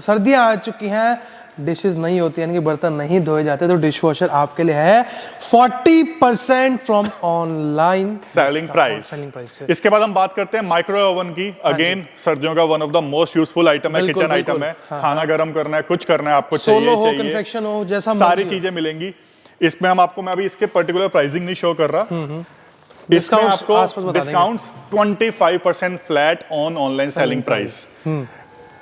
सर्दियां आ चुकी हैं, डिशेस नहीं होती यानी कि बर्तन नहीं धोए जाते, तो डिश वॉशर आपके लिए है 40% फ्रॉम ऑनलाइन सेलिंग प्राइस। इसके बाद हम बात करते हैं माइक्रोवेव ओवन की। अगेन सर्दियों का one of the most useful item है, किचन आइटम है। खाना गर्म करना है, कुछ करना है, आपको सोलो हो, चाहिए कन्फेक्शन हो, जैसा सारी चीजें मिलेंगी इसमें। हम आपको, मैं अभी इसके पर्टिकुलर प्राइसिंग नहीं शो कर रहा, इसमें आपको discounts 25% flat on online selling price.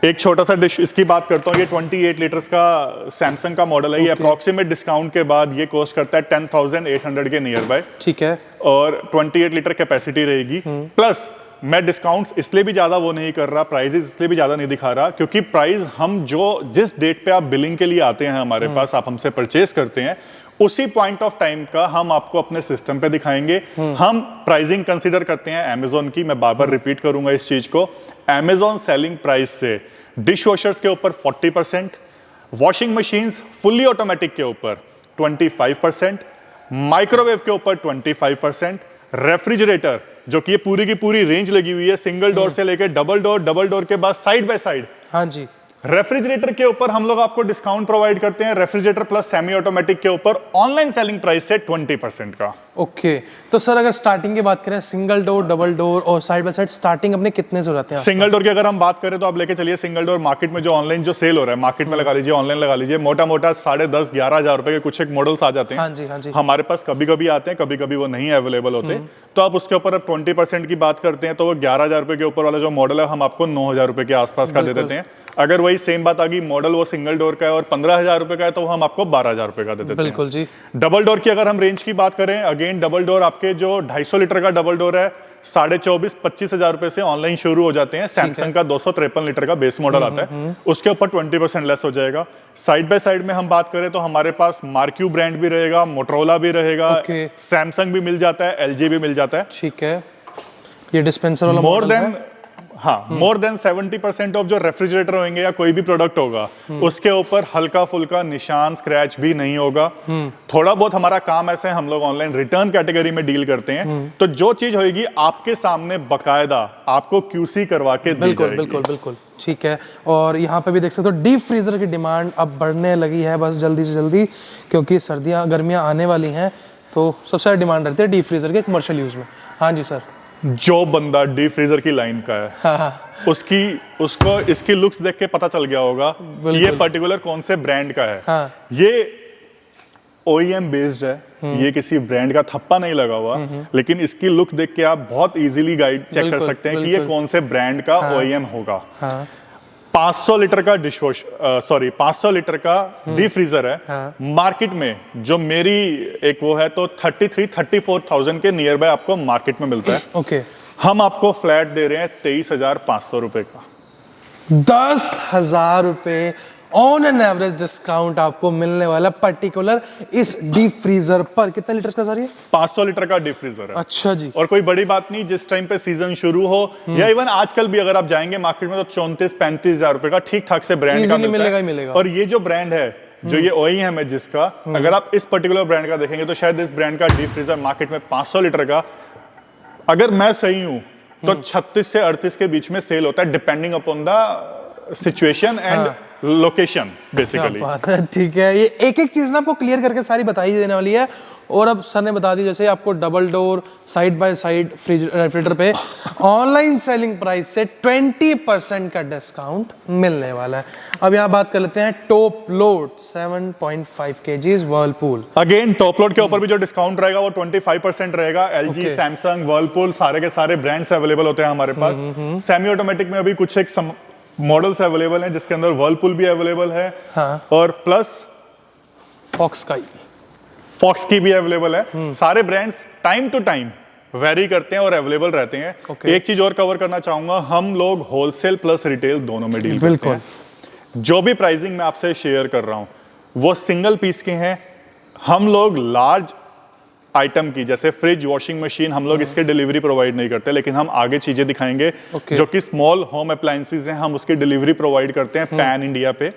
एक छोटा सा डिश इसकी बात करता हूँ, ये 28 लीटर्स का सैमसंग का मॉडल है। ये अप्रोक्सीमेट डिस्काउंट के बाद ये कॉस्ट करता है 10,800 के नियर बाय। ठीक है। और 28 लीटर कैपेसिटी रहेगी। प्लस मैं डिस्काउंट्स इसलिए भी ज्यादा वो नहीं कर रहा, प्राइजेस इसलिए भी ज्यादा नहीं दिखा रहा, क्योंकि प्राइस हम जिस डेट पे आप बिलिंग के लिए आते हैं हमारे पास, आप हमसे परचेस करते हैं, उसी पॉइंट ऑफ टाइम का हम आपको अपने सिस्टम पे दिखाएंगे। हम प्राइसिंग कंसीडर करते हैं अमेजोन की, मैं बार बार रिपीट करूंगा इस चीज को। अमेजोन सेलिंग प्राइस से डिश वॉशर्स के ऊपर 40%, वॉशिंग मशीन्स फुल्ली ऑटोमेटिक के ऊपर 25%, माइक्रोवेव के ऊपर 25%, रेफ्रिजरेटर जो कि ये पूरी की पूरी रेंज लगी हुई है, सिंगल डोर से लेकर डबल डोर के बाद साइड बाय साइड। हाँ जी। रेफ्रिजरेटर के ऊपर हम लोग आपको डिस्काउंट प्रोवाइड करते हैं, रेफ्रिजरेटर प्लस सेमी ऑटोमेटिक के ऊपर ऑनलाइन सेलिंग प्राइस से 20% का। ओके। तो सर अगर स्टार्टिंग की बात करें, सिंगल डोर, डबल डोर और साइड बाय साइड, स्टार्टिंग अपने कितने से हो जाते हैं? सिंगल डोर की अगर हम बात करें तो आप लेके चलिए सिंगल डोर मार्केट में जो ऑनलाइन जो सेल हो रहा है, मार्केट में लगा लीजिए, ऑनलाइन लगा लीजिए, मोटा मोटा 10,500-11,000 रुपए के कुछ एक मॉडल्स आ जाते हैं। हाँ जी, हाँ जी। हमारे पास कभी कभी आते हैं, कभी कभी वो नहीं अवेलेबल होते, तो आप उसके ऊपर 20% की बात करते हैं तो वो 11,000 रुपए के ऊपर वाला जो मॉडल है हम आपको 9,000 रुपए के आसपास का दे देते हैं। अगर वही सेम बात आ गई, मॉडल वो सिंगल डोर का है और 15,000 रुपए का है, तो हम आपको 12,000 रुपए का दे देते हैं। बिल्कुल जी। डबल डोर की अगर हम रेंज की बात करें, अगेन डबल डोर आपके जो 250 लीटर का डबल डोर है 24,000-25,000 रुपए से ऑनलाइन शुरू हो जाते हैं। सैमसंग का 253 लीटर का बेस मॉडल आता है, उसके ऊपर 20% लेस हो जाएगा। साइड बाय साइड में हम बात करें तो हमारे पास मार्क्यू ब्रांड भी रहेगा, मोटरोला भी रहेगा, सैमसंग भी मिल जाता है, एलजी भी मिल जाता है। ठीक है। ये डिस्पेंसर वाला मॉडल है। मोर देन 70% ऑफ जो रेफ्रिजरेटर होंगे या कोई भी प्रोडक्ट होगा, उसके ऊपर हल्का फुल्का निशान, स्क्रैच भी नहीं होगा। थोड़ा बहुत हमारा काम ऐसे है, हम लोग ऑनलाइन रिटर्न कैटेगरी में डील करते हैं, तो जो चीज होगी आपके सामने बकायदा आपको क्यूसी करवा के दी जाएगी। बिल्कुल बिल्कुल। ठीक है। और यहाँ पे भी देख सकते हो डीप फ्रीजर की डिमांड अब बढ़ने लगी है, बस जल्दी से जल्दी, क्योंकि सर्दियाँ गर्मियाँ आने वाली हैं, तो सबसे ज़्यादा डिमांड रहती है डीप फ्रीजर के कमर्शियल यूज में। हाँ जी सर। जो बंदा डीप फ्रीजर की लाइन का है, उसको इसकी लुक्स देख के पता चल गया होगा कि ये पर्टिकुलर कौन से ब्रांड का है। ये OEM बेस्ड है, ये किसी ब्रांड का थप्पा नहीं लगा हुआ, लेकिन इसकी लुक देख के आप बहुत इजीली गाइड चेक कर सकते हैं कि ये कौन से ब्रांड का OEM होगा। 500 लीटर का 500 लीटर का डीप फ्रीजर है। मार्केट में जो मेरी एक वो है तो 33-34,000 के नियर बाय आपको मार्केट में मिलता है। ओके। हम आपको फ्लैट दे रहे हैं 23,500 रुपए का। 10,000 रुपए ऑन एन एवरेज डिस्काउंट आपको मिलने वाला पर्टिकुलर इस डीप फ्रीजर पर। कितना लीटर का सर ये? 500 लीटर का डीप फ्रीजर है। अच्छा जी। और कोई बड़ी बात नहीं, जिस टाइम पे सीजन शुरू हो या इवन आजकल भी अगर आप जाएंगे मार्केट में तो 34-35,000 रुपए का ठीक ठाक से ब्रांड का मिलेगा। और ये जो ब्रांड है, जो ये OEM है जिसका, अगर आप इस पर्टिकुलर ब्रांड का देखेंगे तो शायद इस ब्रांड का डीप फ्रीजर मार्केट में 500 लीटर का, अगर मैं सही हूं तो 36 से 38 के बीच में सेल होता है, depending upon the situation and location basically. ठीक है। ये एक एक चीज ना आपको क्लियर करके सारी बताई देने वाली है। और अब सर ने बता दी, जैसे आपको double door side by side refrigerator पे ऑनलाइन सेलिंग प्राइस से 20% का डिस्काउंट मिलने वाला है। अब यहाँ बात कर लेते हैं top load 7.5 kg Whirlpool. Again top load के ऊपर भी जो डिस्काउंट रहेगा वो 25% रहेगा। LG, सैमसंग, वर्लपूल सारे के सारे ब्रांड्स अवेलेबल होते हैं हमारे पास। सेमी ऑटोमेटिक में अभी कुछ एक मॉडल्स अवेलेबल हैं जिसके अंदर वर्लपूल भी अवेलेबल है। और प्लस फॉक्स की भी अवेलेबल है। सारे brands time to time vary करते हैं और अवेलेबल रहते हैं। एक चीज और कवर करना चाहूंगा, हम लोग होलसेल प्लस रिटेल दोनों में डील करते हैं। जो भी प्राइसिंग मैं आपसे शेयर कर रहा हूं वो सिंगल पीस के हैं। हम लोग लार्ज आइटम की, जैसे फ्रिज, वॉशिंग मशीन, हम लोग इसके डिलीवरी प्रोवाइड नहीं करते, लेकिन हम आगे चीजें दिखाएंगे जो कि स्मॉल होम अप्लायंसेस हैं, हम उसकी डिलीवरी प्रोवाइड करते हैं पैन इंडिया पे।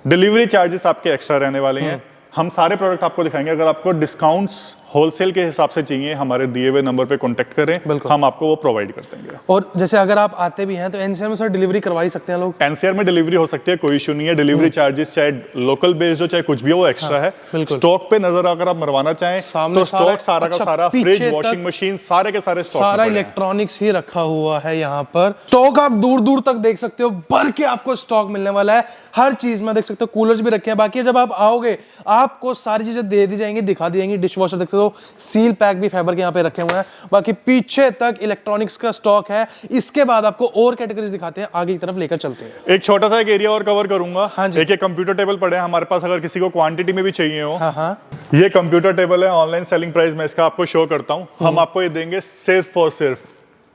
डिलीवरी चार्जेस आपके एक्स्ट्रा रहने वाले हैं। हम सारे प्रोडक्ट आपको दिखाएंगे। अगर आपको डिस्काउंट्स होलसेल के हिसाब से चाहिए, हमारे दिए हुए नंबर पे कांटेक्ट करें, बिल्कुल। हम आपको वो प्रोवाइड कर देंगे। और जैसे अगर आप आते भी हैं तो एनसीआर में सर डिलीवरी करवा ही सकते हैं लोग? एनसीआर में डिलीवरी हो सकती है, कोई इशू नहीं है। डिलीवरी चार्जेस चाहे लोकल बेस्ड हो चाहे कुछ भी हो, वो एक्स्ट्रा है। बिल्कुल। स्टॉक पे नजर अगर आप मरवाना चाहें सामने तो स्टॉक सारा का अच्छा, सारा, पीछे फ्रिज, तक वॉशिंग मशीन, सारे के सारे स्टॉक सारा इलेक्ट्रॉनिक्स ही रखा हुआ है यहाँ पर। स्टॉक आप दूर दूर तक देख सकते हो, भर के आपको स्टॉक मिलने वाला है हर चीज में। देख सकते हो कूलर्स भी रखे हैं। बाकी जब आप आओगे आपको सारी चीजें दे दी जाएंगी, दिखा दी जाएंगी। डिश वॉशर देख सकते हो, सील पैक भी फाइबर के यहाँ पे रखे हुए हैं। बाकी पीछे तक इलेक्ट्रॉनिक्स का स्टॉक है। इसके बाद आपको और कैटेगरीज दिखाते हैं, आगे की तरफ लेकर चलते हैं। एक छोटा सा एक एरिया और कवर करूंगा। हाँ जी। एक कंप्यूटर टेबल पड़े हैं हमारे पास, अगर किसी को क्वांटिटी में भी चाहिए हो। हाँ। ये कंप्यूटर टेबल है, ऑनलाइन सेलिंग प्राइस मैं इसका आपको शो करता हूँ। हम आपको ये देंगे सिर्फ और सिर्फ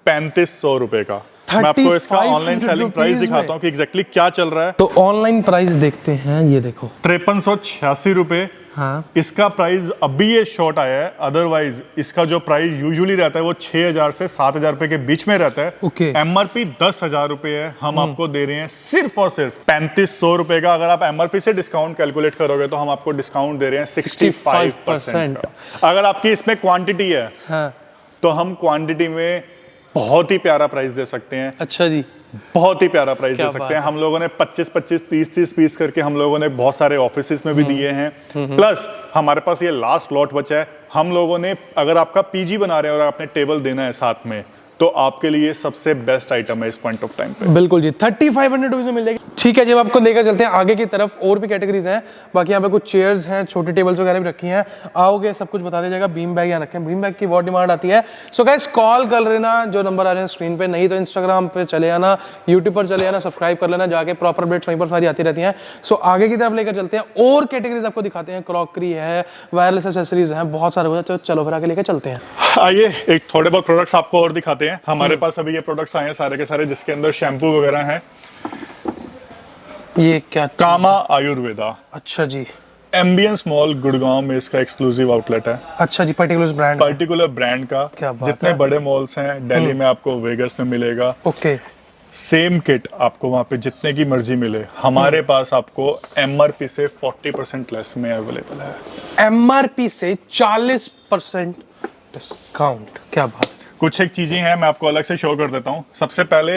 3500 रुपए का। मैं आपको इसका ऑनलाइन सेलिंग प्राइस दिखाता हूँ कि एग्जैक्टली क्या चल रहा है। तो ऑनलाइन प्राइस देखते हैं, ये देखो 5386 रुपए। हाँ। इसका प्राइस अभी ये शॉर्ट आया है, अदरवाइज इसका जो प्राइस यूजुअली रहता है वो 6000 से 7000 रुपए के बीच में रहता है। ओके। एमआरपी 10,000 रुपए है, हम आपको दे रहे हैं सिर्फ और सिर्फ 3500 रुपए का। अगर आप एमआरपी से डिस्काउंट कैलकुलेट करोगे तो हम आपको डिस्काउंट दे रहे हैं 65% का। अगर आपकी इसमें क्वांटिटी है हाँ। तो हम क्वांटिटी में बहुत ही प्यारा प्राइस दे सकते हैं। अच्छा जी, बहुत ही प्यारा प्राइस क्या दे सकते बात हैं। हम लोगों ने 25-25, 30-30 पीस करके हम लोगों ने बहुत सारे ऑफिसेस में भी दिए हैं। प्लस हमारे पास ये लास्ट लॉट बचा है। हम लोगों ने, अगर आपका पीजी बना रहे हैं और आपने टेबल देना है साथ में, तो आपके लिए सबसे बेस्ट आइटम है इस पॉइंट ऑफ टाइम पे। बिल्कुल जी, 3500 रुपीज में मिल जाएगी। ठीक है जी, अब आपको लेकर चलते हैं आगे की तरफ। और भी कैटेगरीज हैं। बाकी यहाँ पे कुछ चेयर्स हैं, छोटी टेबल्स वगैरह भी रखी हैं। आओगे सब कुछ बता दिया जाएगा। बीम बैग यहाँ रखे हैं, बीम बैग की बहुत डिमांड आती है। सो गाइस कॉल कर लेना, जो नंबर आ रहे हैं स्क्रीन पे, नहीं तो इंस्टाग्राम पे चले आना, यूट्यूब पर चले आना, सब्सक्राइब कर लेना जाके, प्रॉपर अपडेट्स वहीं पर सारी आती रहती हैं। सो आगे की तरफ लेकर चलते हैं, और कैटेगरीज आपको दिखाते हैं। क्रॉकरी है, वायरलेस एक्सेसरीज हैं, बहुत सारे। चलो फिर आगे लेकर चलते हैं। आइए एक थोड़े बहुत प्रोडक्ट्स आपको और दिखाते हैं। हमारे पास अभी ये प्रोडक्ट्स आए हैं सारे के सारे, जिसके अंदर शैम्पू वगैरह हैं। ये क्या? कामा आयुर्वेदा। अच्छा जी। एम्बियंस मॉल गुड़गांव में इसका एक्सक्लूसिव आउटलेट है। अच्छा जी, पर्टिकुलर ब्रांड का। क्या बात जितने है? बड़े मॉल्स हैं दिल्ली में, आपको वेगस में मिलेगा। ओके। सेम किट आपको वहां पे जितने की मर्जी मिले, हमारे पास आपको एमआरपी से 40% लेस में अवेलेबल है। एमआरपी से 40% डिस्काउंट, क्या बात है। कुछ एक चीजें हैं, मैं आपको अलग से शो कर देता हूँ। सबसे पहले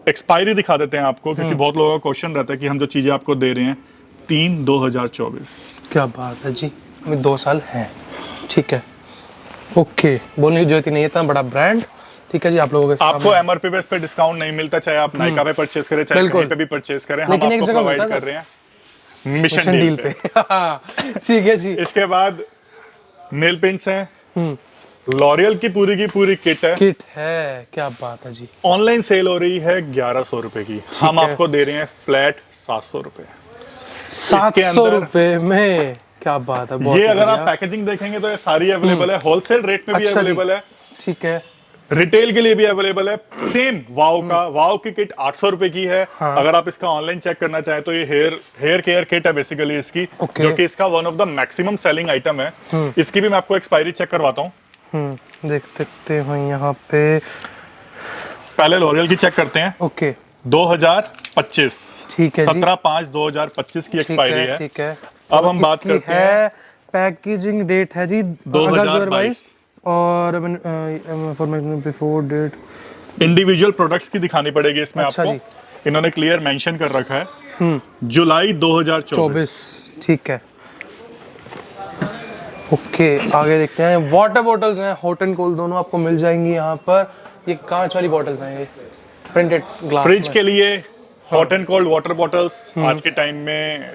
एक्सपायरी दिखा देते हैं आपको, क्योंकि बहुत लोगों का क्वेश्चन रहता है कि हम जो चीजें आपको दे रहे हैं 3/2024। क्या बात है जी, अभी 2 साल हैं। ठीक है, ओके, बोलने की जरूरत ही नहीं है, इतना बड़ा ब्रांड। ठीक है जी, आप लोगों के आपको एमआरपी बेस पे डिस्काउंट नहीं मिलता, चाहे आप नाइका पे परचेस करें, चाहे कहीं पे भी परचेस करें, हम लेकिन एक आपको जगह प्रोवाइड मिलता है कर रहे हैं मिशन डील पे। ठीक है जी। इसके बाद नेल पेंट्स हैं, लॉरियल की पूरी किट है। क्या बात है जी। ऑनलाइन सेल हो रही है 1100 रुपए की, हम आपको दे रहे हैं फ्लैट 700 रुपए। 700 रुपए में, क्या बात है। ये अगर आप पैकेजिंग देखेंगे तो ये सारी अवेलेबल है, होलसेल रेट में भी अवेलेबल है। ठीक है, रिटेल के लिए भी अवेलेबल है। सेम वाव की किट 800 रुपए की है। हाँ। अगर आप इसका ऑनलाइन चेक करना चाहें तो ये हेयर केयर किट है बेसिकली इसकी, जो कि इसका one of the maximum selling item है। इसकी भी मैं आपको एक्सपायरी चेक करवाता हूँ। देख सकते हो यहाँ पे। पहले लॉरियल की चेक करते हैं। ओके, 2025। ठीक है जी। 17/5/2025 की एक्सपायरी है। ठीक है। अब हम बात करते हैं, पैकेजिंग डेट है जी 2022 और बिफोर डेट इंडिविजुअल प्रोडक्ट्स की दिखानी पड़ेगी इसमें। अच्छा आपको जी। इन्होंने क्लियर मेंशन कर रखा है जुलाई 2024। ठीक है, ओके। आगे देखते हैं, वाटर बॉटल्स हैं, हॉट एंड कोल्ड दोनों आपको मिल जाएंगी यहाँ पर। ये कांच वाली बॉटल्स हैं, ये प्रिंटेड ग्लास फ्रिज के लिए hot and cold water bottles आज के टाइम में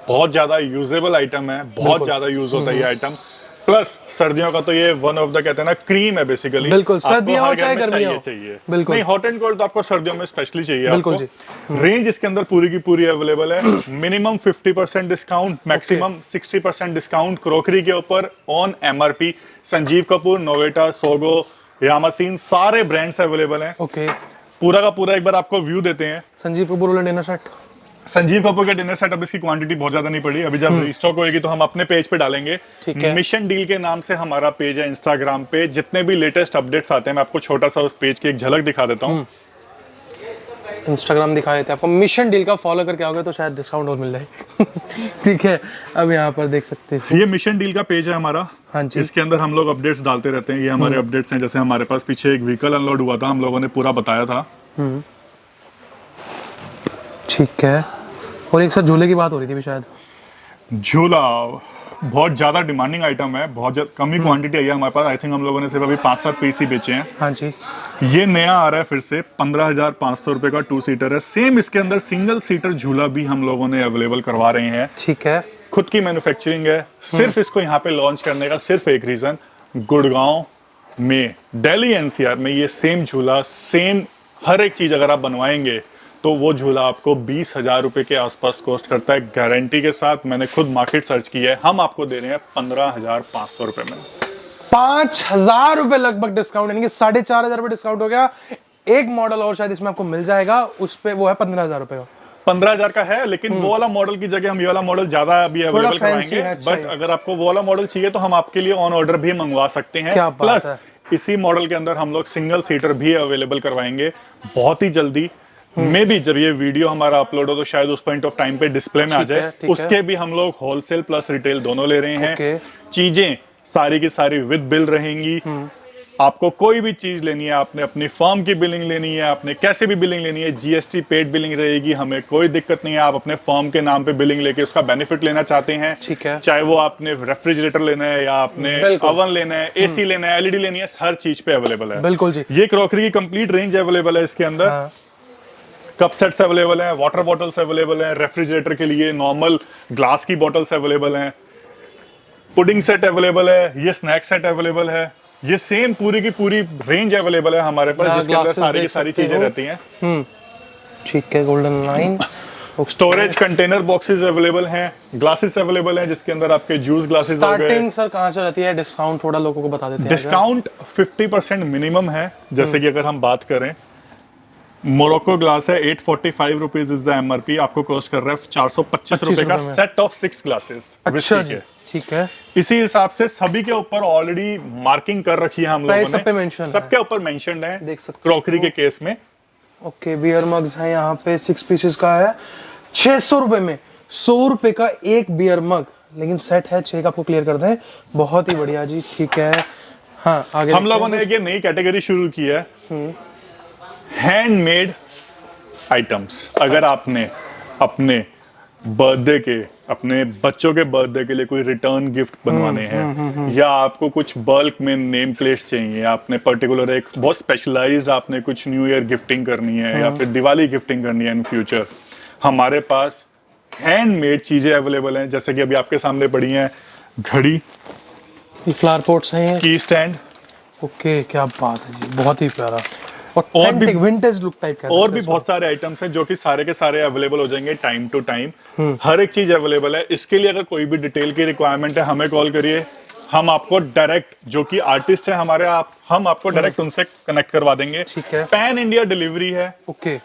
बहुत ज्यादा यूजेबल आइटम है, बहुत ज्यादा यूज होता है ये आइटम। प्लस सर्दियों का तो ये वन ऑफ द कहते हैं ना क्रीम है बेसिकली। बिल्कुल, सर्दियां हो चाहे गर्मियां हो। चाहिए। बिल्कुल। नहीं, हॉट एंड कोल्ड तो आपको सर्दियों में स्पेशली चाहिए। बिल्कुल आपको रेंज इसके अंदर पूरी की पूरी अवेलेबल है। Minimum 50% discount, maximum 60% discount crockery के ऊपर on MRP. Sanjeev Kapoor, Noveta, Sogo, Yamasin, सारे ब्रांड्स अवेलेबल हैं। ओके, पूरा का पूरा एक बार आपको व्यू देते हैं। संजीव कपूर वाला डिनर सेट। संजीव कपूर का डिनर सेट, अब इसकी क्वांटिटी बहुत ज्यादा नहीं पड़ी, अभी जब रिस्टॉक होएगी तो हम अपने पेज पे डालेंगे। ठीक है। मिशन डील के नाम से हमारा पेज है इंस्टाग्राम पे। जितने भी लेटेस्ट अपडेट्स आते हैं मैं आपको छोटा सा उस पेज की एक झलक दिखा देता हूँ। इंस्टाग्राम दिखाए थे आपको, मिशन डील का फॉलो करके आओगे तो शायद डिस्काउंट और मिल जाए। ठीक है, अब यहाँ पर देख सकते हैं ये मिशन डील का पेज है हमारा। हाँ जी। इसके अंदर हम लोग अपडेट्स डालते रहते हैं। ये हमारे अपडेट्स हैं। जैसे हमारे पास पीछे एक व्हीकल अनलोड हुआ था, हम लोगों ने पूरा बताया था। ठीक है, और एक सर झूले की बात हो रही थी भी शायद। झूला बहुत ज़्यादा डिमांडिंग आइटम है, बहुत कम ही क्वांटिटी आई है हमारे पास। आई थिंक हम लोगों ने सिर्फ अभी 5-7 पीस ही बेचे हैं। हाँ जी। ये नया आ रहा है फिर से, 15,500 रुपए का 2 सीटर है। सेम इसके अंदर सिंगल सीटर झूला भी हम लोगों ने अवेलेबल करवा रहे हैं। ठीक है, खुद की मैन्युफैक्चरिंग है। सिर्फ इसको यहाँ पे लॉन्च करने का सिर्फ एक रीजन, गुड़गांव में, दिल्ली एनसीआर में ये सेम झूला, सेम हर एक चीज अगर आप बनवाएंगे तो वो झूला आपको 20,000 रुपए के आसपास कॉस्ट करता है, गारंटी के साथ। मैंने खुद मार्केट सर्च किया है, हम आपको दे रहे हैं 15,500 रुपए में। 5,000 रुपए लगभग डिस्काउंट, यानी कि 4,500 रुपए डिस्काउंट हो गया। एक मॉडल और शायद इसमें आपको मिल जाएगा, उस पे वो है 15,000 रुपए का। 15,000 का है, लेकिन वो वाला मॉडल की जगह हम ये वाला मॉडल ज्यादा अभी अवेलेबल करवाएंगे। अच्छा बट अगर आपको वो वाला मॉडल चाहिए तो हम आपके लिए ऑन ऑर्डर भी मंगवा सकते हैं। क्या बात प्लस है। इसी मॉडल के अंदर हम लोग सिंगल सीटर भी अवेलेबल करवाएंगे बहुत ही जल्दी। मे भी जब ये वीडियो हमारा अपलोड हो तो शायद उस पॉइंट ऑफ टाइम पे डिस्प्ले में आ जाए। उसके भी हम लोग होलसेल प्लस रिटेल दोनों ले रहे हैं। चीजें सारी की सारी विद बिल रहेंगी। आपको कोई भी चीज लेनी है, आपने अपनी फर्म की बिलिंग लेनी है, आपने कैसे भी बिलिंग लेनी है, जीएसटी पेड बिलिंग रहेगी, हमें कोई दिक्कत नहीं है। आप अपने फर्म के नाम पे बिलिंग लेके उसका बेनिफिट लेना चाहते हैं, ठीक है, चाहे वो आपने रेफ्रिजरेटर लेना है या आपने ओवन लेना है, एसी लेना है, एलईडी लेनी है, हर चीज पे अवेलेबल है। बिल्कुल जी। ये क्रॉकरी की कंप्लीट रेंज अवेलेबल है इसके अंदर। हाँ। कप सेट्स अवेलेबल हैं, वाटर बॉटल्स अवेलेबल हैं, रेफ्रिजरेटर के लिए नॉर्मल ग्लास की बॉटल्स अवेलेबल हैं, पुडिंग सेट अवेलेबल है, ये स्नैक सेट अवेलेबल है, ये सेम पूरी की पूरी रेंज अवेलेबल है हमारे पास, जिसके अंदर सारी की सारी चीजें रहती हैं। ठीक है, golden line. Storage container boxes available हैं, ग्लासेस अवेलेबल हैं जिसके अंदर आपके जूस ग्लासेस हो गए। स्टार्टिंग सर कहाँ से रहती है? डिस्काउंट थोड़ा लोगों को बता देते हैं। डिस्काउंट 50% मिनिमम है। जैसे कि अगर हम बात करें, मोरक्को ग्लास है, 845 रुपीज इज द एमआरपी, आपको कॉस्ट कर रहा है 425 रुपए का सेट ऑफ 6 ग्लासेस। अच्छा जी, ठीक है। इसी हिसाब से सभी के ऊपर ऑलरेडी मार्किंग कर रखी है हम लोगों ने, सबके ऊपर मेंशन्ड है, देख सकते क्रॉकरी के केस में। ओके, बियर मग्स है यहाँ पे 6 पीसेस का है 600 रुपए में। 100 रुपए का एक बियर मग, लेकिन सेट है 6 का, आपको क्लियर कर दें। बहुत ही बढ़िया जी, ठीक है। हाँ, आगे हम लोगों ने एक नई कैटेगरी शुरू की है, हैंडमेड आइटम्स। अगर आपने अपने बर्थडे के, अपने बच्चों के बर्थडे के लिए कोई रिटर्न गिफ्ट बनवाने हैं, या आपको कुछ बल्क में नेम प्लेट्स चाहिए, आपने पर्टिकुलर एक बहुत स्पेशलाइज्ड आपने कुछ न्यू ईयर गिफ्टिंग करनी है या फिर दिवाली गिफ्टिंग करनी है इन फ्यूचर, हमारे पास हैंडमेड चीजें अवेलेबल हैं। जैसे कि अभी आपके सामने पड़ी हैं घड़ी, ये फ्लावर पॉट्स हैं, की स्टैंड। ओके, क्या बात है जी, बहुत ही प्यारा और भी विंटेज लुक टाइप का। और भी बहुत सारे आइटम्स हैं जो कि सारे के सारे अवेलेबल हो जाएंगे टाइम टू टाइम। हर एक चीज अवेलेबल है। इसके लिए अगर कोई भी डिटेल की रिक्वायरमेंट है, हमें कॉल करिए, हम आपको डायरेक्ट, जो कि आर्टिस्ट है हमारे, हम आपको डायरेक्ट उनसे कनेक्ट करवा देंगे। ठीक है, पैन इंडिया डिलीवरी है ओके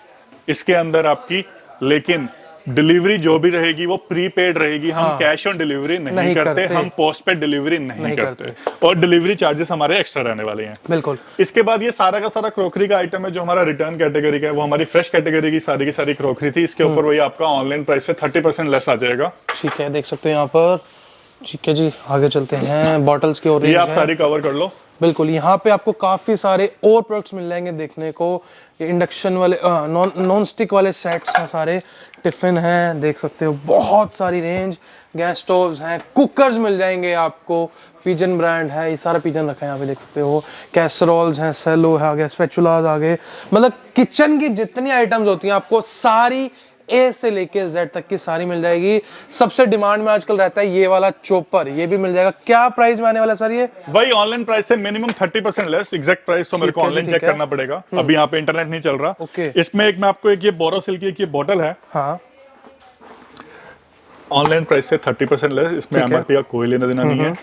इसके अंदर आपकी, लेकिन डिलीवरी जो भी रहेगी वो प्रीपेड रहेगी। हम कैश ऑन डिलीवरी नहीं करते, हम पोस्ट पेड डिलीवरी नहीं करते, और डिलीवरी चार्जेस हमारे एक्स्ट्रा रहने वाले हैं। बिल्कुल। इसके बाद ये सारा का सारा क्रॉकरी का आइटम है जो हमारा रिटर्न कैटेगरी का है, वो हमारी फ्रेश कैटेगरी की सारी क्रॉकरी थी। इसके ऊपर वही आपका ऑनलाइन प्राइस से 30% लेस आ जाएगा। ठीक है, देख सकते हैं यहाँ पर। ठीक है जी, आगे चलते हैं। बॉटल्स की और ये आप सारी कवर कर लो। बिल्कुल, यहाँ पे आपको काफी सारे और प्रोडक्ट्स मिल जाएंगे देखने को। ये इंडक्शन वाले, नॉन स्टिक वाले सेट्स हैं सारे, टिफिन हैं, देख सकते हो, बहुत सारी रेंज। गैस स्टोव्स हैं, कुकर्स मिल जाएंगे आपको, पिजन ब्रांड है, ये सारा पिजन रखा है यहाँ पे, देख सकते हो। कैसरोल्स हैं, सेलो है आगे, स्पैचुलास आगे, मतलब किचन की जितनी आइटम्स होती हैं आपको सारी ए से लेके जेड तक की सारी मिल जाएगी। सबसे डिमांड में आजकल रहता है ये वाला चॉपर, ये भी मिल जाएगा। क्या प्राइस में आने वाला सर ये? वही ऑनलाइन प्राइस से मिनिमम 30% लेस। एग्जैक्ट प्राइस तो मेरे को ऑनलाइन चेक करना पड़ेगा, अभी यहाँ पे इंटरनेट नहीं चल रहा। इसमें एक मैं आपको एक ये बोरोसिल की एक ये बोतल है, हाँ, ऑनलाइन प्राइस से 30% लेस। इसमें एमआरपी का कोई लेना देना नहीं है।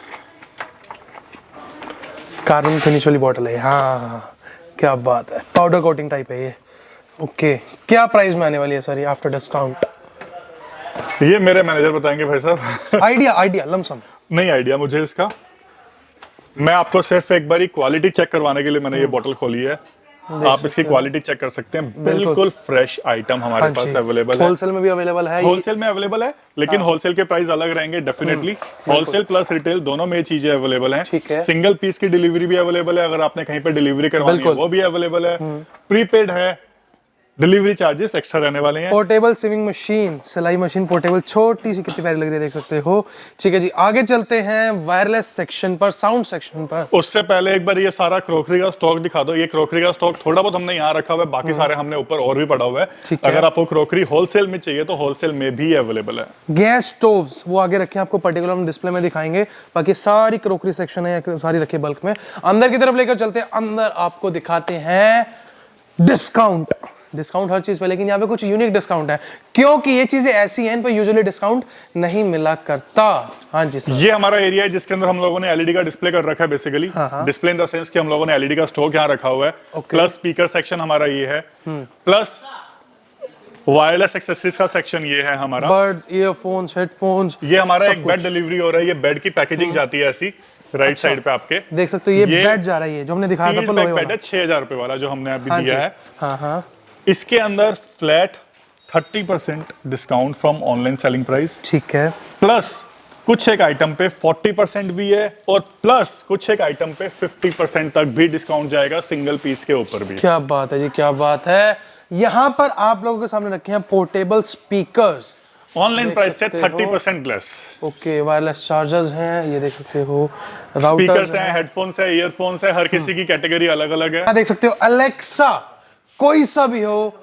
कार्बन फिनिश वाली बोतल है, हाँ, क्या बात है, पाउडर कोटिंग टाइप है ये। ओके, क्या प्राइस में आने वाली है सर ये आफ्टर डिस्काउंट? ये मेरे मैनेजर बताएंगे भाई साहब। आइडिया लमसम नहीं आइडिया मुझे इसका, मैं आपको सिर्फ एक बार क्वालिटी चेक करवाने के लिए मैंने ये बोतल खोली है। आप इसकी क्वालिटी चेक कर सकते हैं, बिल्कुल फ्रेश आइटम हमारे पास अवेलेबल है। होलसेल में भी अवेलेबल है, होलसेल में अवेलेबल है, लेकिन होलसेल के प्राइस अलग रहेंगे डेफिनेटली। होलसेल प्लस रिटेल दोनों में ये चीजें अवेलेबल हैं। सिंगल पीस की डिलीवरी भी अवेलेबल है, अगर आपने कहीं पे डिलीवरी करवानी है वो भी अवेलेबल है। प्रीपेड है, डिलीवरी चार्जेस एक्स्ट्रा रहने वाले हैं। पोर्टेबल सीविंग मशीन, सिलाई मशीन पोर्टेबल, छोटी सी कितनी प्यारी लग रही है, देख सकते हो। ठीक है जी, आगे चलते हैं वायरलेस सेक्शन पर, साउंड सेक्शन पर। उससे पहले एक बार ये सारा क्रोकरी का स्टॉक दिखा दो। ये क्रोकरी का स्टॉक थोड़ा बहुत हमने यहाँ रखा हुआ है, बाकी सारे हमने ऊपर और भी पड़ा हुआ है। अगर आपको क्रोकरी होलसेल में चाहिए तो होलसेल में भी अवेलेबल है। गैस स्टोव्स वो आगे रखे हैं, आपको पर्टिकुलर हम डिस्प्ले में दिखाएंगे, बाकी सारी क्रोकरी सेक्शन है, सारी रखी है बल्क में। अंदर की तरफ लेकर चलते हैं, अंदर आपको दिखाते हैं डिस्काउंट। डिस्काउंट हर चीज पे, लेकिन यहाँ पे कुछ यूनिक डिस्काउंट है, क्योंकि ये चीजें ऐसी हैं इन पे यूजुअली डिस्काउंट नहीं मिला करता। हाँ जी सर। ये हमारा एरिया है जिसके अंदर हम लोगों ने एलईडी का डिस्प्ले कर रखा है basically. Display in the sense कि हम लोगों ने एलईडी का स्टॉक यहाँ रखा हुआ है। प्लस स्पीकर सेक्शन हमारा ये है, प्लस वायरलेस एक्सेसरीज का सेक्शन ये है हमारा। बड्स, ईयरफोन्स, हेडफोन्स, ये हमारा एक बेड डिलीवरी हो रहा है। ये बेड की पैकेजिंग जाती है ऐसी राइट साइड पे आपके देख सकते हो। ये बेड जा रहा है, ये जो हमने दिखाया था बेड है 6000 रुपए वाला जो हमने अभी दिया है। हाँ हाँ। इसके अंदर flat 30% discount from online selling price. ठीक है। प्लस कुछ एक आइटम पे 40% भी है, और प्लस कुछ एक आइटम पे 50% तक भी डिस्काउंट जाएगा सिंगल पीस के ऊपर भी। क्या बात है जी, क्या बात है। यहाँ पर आप लोगों के सामने रखे हैं पोर्टेबल स्पीकर्स, ऑनलाइन प्राइस से 30% लेस। ओके, वायरलेस चार्जर्स हैं, ये देख सकते हो। स्पीकर्स हैं, हेडफोन्स है, ईयरफोन्स है, हर किसी की कैटेगरी अलग अलग है। देख सकते हो अलेक्सा, कोई सा भी हो,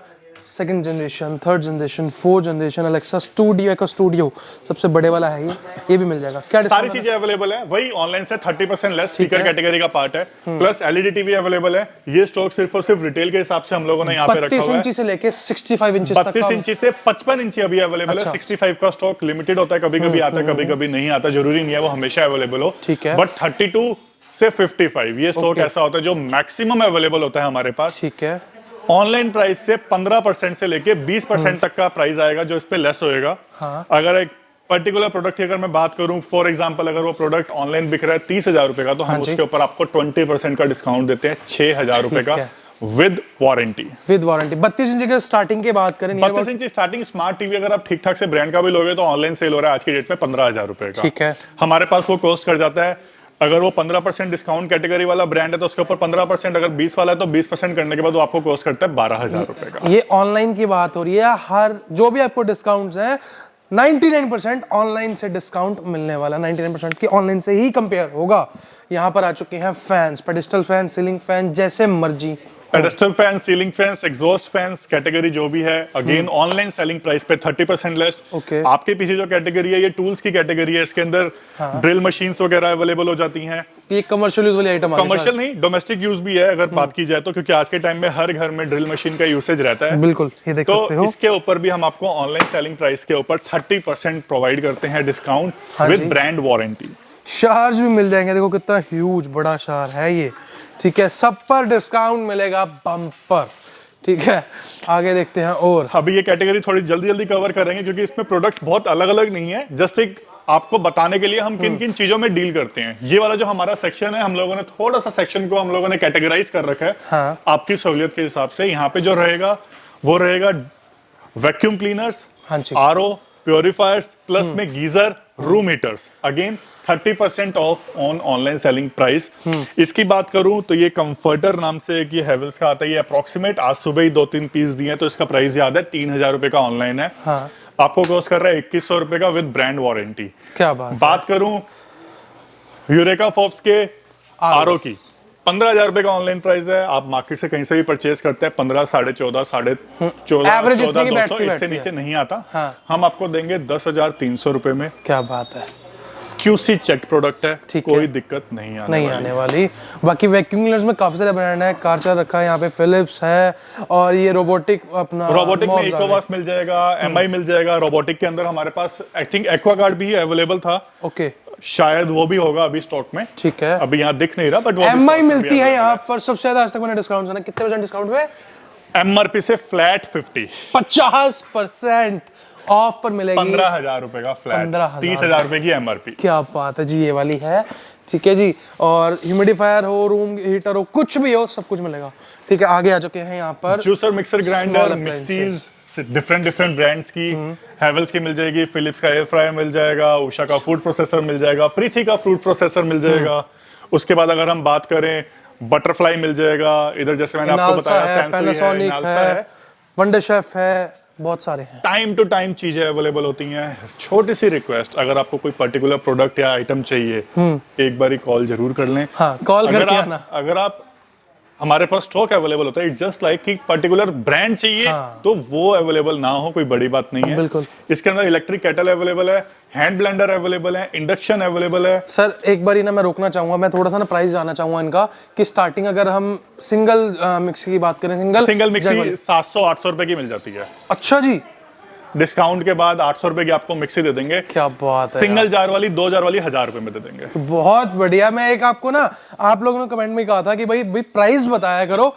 second generation, third generation, fourth generation, Alexa studio, Echo studio सबसे बड़े वाला है ये भी मिल जाएगा। क्या सारी चीजें अवेलेबल है, वही ऑनलाइन से 30% लेस स्पीकर कैटेगरी का पार्ट है। प्लस एलईडी टीवी अवेलेबल है। ये स्टॉक सिर्फ और सिर्फ रिटेल के हिसाब से हम लोगों ने यहाँ पे रखा हुआ है। 32 इंची से लेके 65 इंची तक, 32 इंची से 55 इंची अभी अवेलेबल है। 65 का स्टॉक लिमिटेड होता है, कभी कभी आता है, कभी कभी नहीं आता, जरूरी नहीं है वो हमेशा अवेलेबल हो। ठीक है। बट 32 से 55 ये स्टॉक ऐसा होता है जो मैक्सिमम अवेलेबल होता है हमारे पास। ठीक है। ऑनलाइन प्राइस से 15% से लेके 20% तक का प्राइस आएगा जो इस पे लेस होएगा। अगर एक पर्टिकुलर प्रोडक्ट की अगर मैं बात करूं, फॉर एग्जांपल अगर वो प्रोडक्ट ऑनलाइन बिक रहा है 30,000 रुपए का, तो हम उसके ऊपर आपको 20% का डिस्काउंट देते हैं 6,000 रुपए का with warranty. With warranty 32 inch की स्टार्टिंग की बात करें, 32 इंच स्टार्टिंग स्मार्ट टीवी अगर आप ठीक ठाक से ब्रांड का भी लोगे तो ऑनलाइन सेल हो रहा है आज की डेट में 15,000 रुपए का। ठीक है। हमारे पास वो कॉस्ट कर जाता है, अगर वो 15% डिस्काउंट कैटेगरी वाला ब्रांड है तो उसके ऊपर 15%, अगर 20 वाला है तो 20% करने के बाद वो आपको कॉस्ट करता है 12,000 रुपए का। ये ऑनलाइन की बात हो रही है, हर जो भी आपको डिस्काउंट्स हैं 99% ऑनलाइन से डिस्काउंट मिलने वाला, 99% की ऑनलाइन से ही कंपेयर होगा। यहाँ पर आ चुके हैं fans, pedestal fan, ceiling fan, जैसे मर्जी। Pedestal fan, ceiling fans, exhaust fans category जो भी है, अगेन ऑनलाइन सेलिंग प्राइस पे 30% लेस। आपके पीछे जो कैटेगरी है ये टूल्स की कैटेगरी है, इसके अंदर ड्रिल मशीन्स वगैरह अवेलेबल हो जाती हैं। ये कमर्शियल यूज वाली आइटम है, कमर्शियल नहीं डोमेस्टिक यूज भी है अगर बात की जाए तो, क्योंकि आज के टाइम में हर घर में ड्रिल मशीन का यूसेज रहता है। बिल्कुल, ये देख सकते हो। तो इसके ऊपर भी हम आपको ऑनलाइन सेलिंग प्राइस के ऊपर 30% प्रोवाइड करते हैं डिस्काउंट विद ब्रांड वारंटी। शार्ज भी मिल जाएंगे, देखो कितना ह्यूज बड़ा शार है ये। ठीक है, सब पर डिस्काउंट मिलेगा बम्पर। ठीक है, आगे देखते हैं। और अभी ये कैटेगरी थोड़ी जल्दी जल्दी कवर करेंगे क्योंकि इसमें प्रोडक्ट्स बहुत अलग अलग नहीं है, जस्ट एक आपको बताने के लिए हम किन किन चीजों में डील करते हैं। ये वाला जो हमारा सेक्शन है, हम लोगों ने थोड़ा सा सेक्शन को हम लोगों ने कैटेगराइज कर रखा है। हाँ। आपकी सहूलियत के हिसाब से यहाँ पे जो रहेगा वो रहेगा vacuum cleaners, RO, purifiers, plus में geyser, room heaters, again 30% off on online selling price. इसकी बात करूं तो ये कंफर्टर नाम से एक ये हेवल्स का आता है, ये अप्रोक्सीमेट आज सुबह ही 2-3 पीस दिए तो इसका प्राइस याद है 3,000 रुपए का ऑनलाइन है। हाँ। आपको कॉस्ट कर रहा है 2,100 रुपए का विद ब्रांड वारंटी। क्या बात करूं यूरेका फोर्ब्स के आरओ की, 15,000 रुपए का ऑनलाइन प्राइस है। आप मार्केट से कहीं से भी परचेज करते हैं 15, 14.5, 14,200, इससे नीचे नहीं आता। हम आपको देंगे 10,300 रुपए में। क्या बात है, QC चेक प्रोडक्ट है, कोई दिक्कत नहीं आने वाली। बाकी वैक्यूम क्लीनर्स में काफी सारे ब्रांड है, कार्चर रखा है यहाँ पे, फिलिप्स है, और ये रोबोटिक अपना रोबोटिक में इकोवास मिल जाएगा, MI मिल जाएगा। रोबोटिक के अंदर हमारे पास आई थिंक एक्वागार्ड भी अवेलेबल था। ओके, शायद वो भी होगा अभी स्टॉक में। ठीक है, अभी यहाँ दिख नहीं रहा, बट MI मिलती है यहाँ पर सबसे ज्यादा आज तक मैंने डिस्काउंट सुना। कितने % डिस्काउंट में? MRP से फ्लैट 50% ऑफ पर मिलेगी। 15,000 रुपए का फ्लैट, 30,000 रुपए की MRP। क्या बात है जी, ये वाली है ठीक है जी। और ह्यूमिडिफायर हो, रूम हीटर हो, कुछ भी हो, सब कुछ मिलेगा। ठीक है, आगे आ चुके हैं यहाँ पर juicer, mixer grinder, Small mixies different brands की, हैवेल्स की मिल जाएगी, फिलिप्स का एयर फ्रायर मिल जाएगा, उषा का फूड प्रोसेसर मिल जाएगा, प्रीति का फूड प्रोसेसर मिल जाएगा। उसके बाद अगर हम बात करें बटरफ्लाई मिल जाएगा, इधर जैसे मैंने आपको बताया सैमसंग है, इनाल्सा है, वंडर शेफ है, बहुत सारे हैं। टाइम टू टाइम चीजें अवेलेबल होती हैं। छोटी सी रिक्वेस्ट, अगर आपको कोई पर्टिकुलर प्रोडक्ट या आइटम चाहिए, एक बारी कॉल जरूर कर लें। हाँ, कॉल करके आना। अगर आप हमारे पास स्टॉक अवेलेबल होता है, इट्स जस्ट लाइक कि पर्टिकुलर ब्रांड चाहिए तो वो अवेलेबल ना हो, कोई बड़ी बात नहीं है। बिल्कुल। इसके अंदर इलेक्ट्रिक केटल अवेलेबल है, हैंड ब्लेंडर अवेलेबल है, इंडक्शन अवेलेबल है। सर एक बारी ना मैं रोकना चाहूंगा, मैं थोड़ा सा ना प्राइस जानना चाहूंगा इनका कि स्टार्टिंग अगर हम सिंगल मिक्सी की बात करें, सिंगल मिक्सी 700-800 रुपए की मिल जाती है। अच्छा जी, डिस्काउंट के बाद 800 रुपए की आपको मिक्सी दे देंगे। क्या बात है। सिंगल जार वाली 2 जार वाली 1000 रुपए में दे देंगे। बहुत बढ़िया। मैं एक आपको ना, आप लोगों ने कमेंट में कहा था कि भाई प्राइस बताया करो,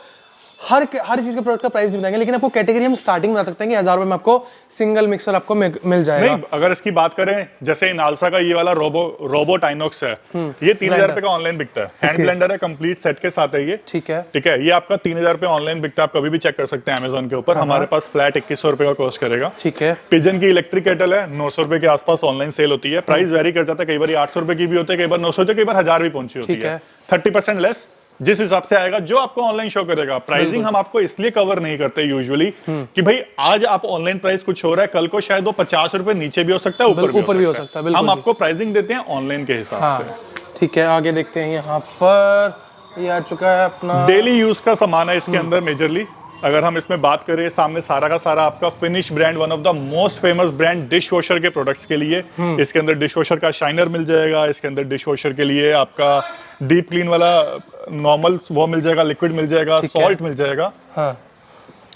हर चीज के प्रोडक्ट का प्राइस नहीं बताएंगे, लेकिन आपको कैटेगरी हम स्टार्टिंग बता सकते हैं कि 1000 रुपए में आपको सिंगल मिक्सर आपको मिल जाएगा। नहीं, अगर इसकी बात करें, जैसे इनाल्सा का ये वाला रोबोट आइनॉक्स है, ये 3000 रुपए का ऑनलाइन बिकता है। हैंड ब्लेंडर है, कंप्लीट सेट के साथ है ये। ठीक है, ठीक है, ये आपका 3000 रुपए ऑनलाइन बिकता है, आप कभी भी चेक कर सकते हैं अमेजोन के ऊपर। हमारे पास फ्लैट 2100 रुपए का कॉस्ट करेगा। ठीक है। पिजन की इलेक्ट्रिक केटल है, 900 रुपए के आसपास ऑनलाइन सेल होती है। प्राइस वेरी कर जाता है, कई बार 800 रुपए की भी होती है, कई बार 900, कई बार 1000 भी पहुंची होती है। 30% लेस जिस हिसाब से आएगा, जो आपको ऑनलाइन शो करेगा। प्राइसिंग हम आपको इसलिए कवर नहीं करते यूजुअली कि भाई आज आप ऑनलाइन प्राइस कुछ हो रहा है, कल को शायद वो 50 रुपए नीचे भी हो सकता है, ऊपर भी हो सकता है। हम आपको प्राइसिंग देते हैं ऑनलाइन के हिसाब से। ठीक है, आगे देखते हैं। यहाँ पर ये आ चुका है अपना डेली यूज का सामान है इसके अंदर मेजरली। अगर हम इसमें बात करें, सामने सारा का सारा आपका finish brand, one of the most famous brand dish washer के प्रोडक्ट्स के लिए। इसके अंदर डिश वॉशर का शाइनर मिल जाएगा, इसके अंदर डिश वॉशर के लिए आपका डीप क्लीन वाला नॉर्मल वो मिल जाएगा, लिक्विड मिल जाएगा, सॉल्ट मिल जाएगा।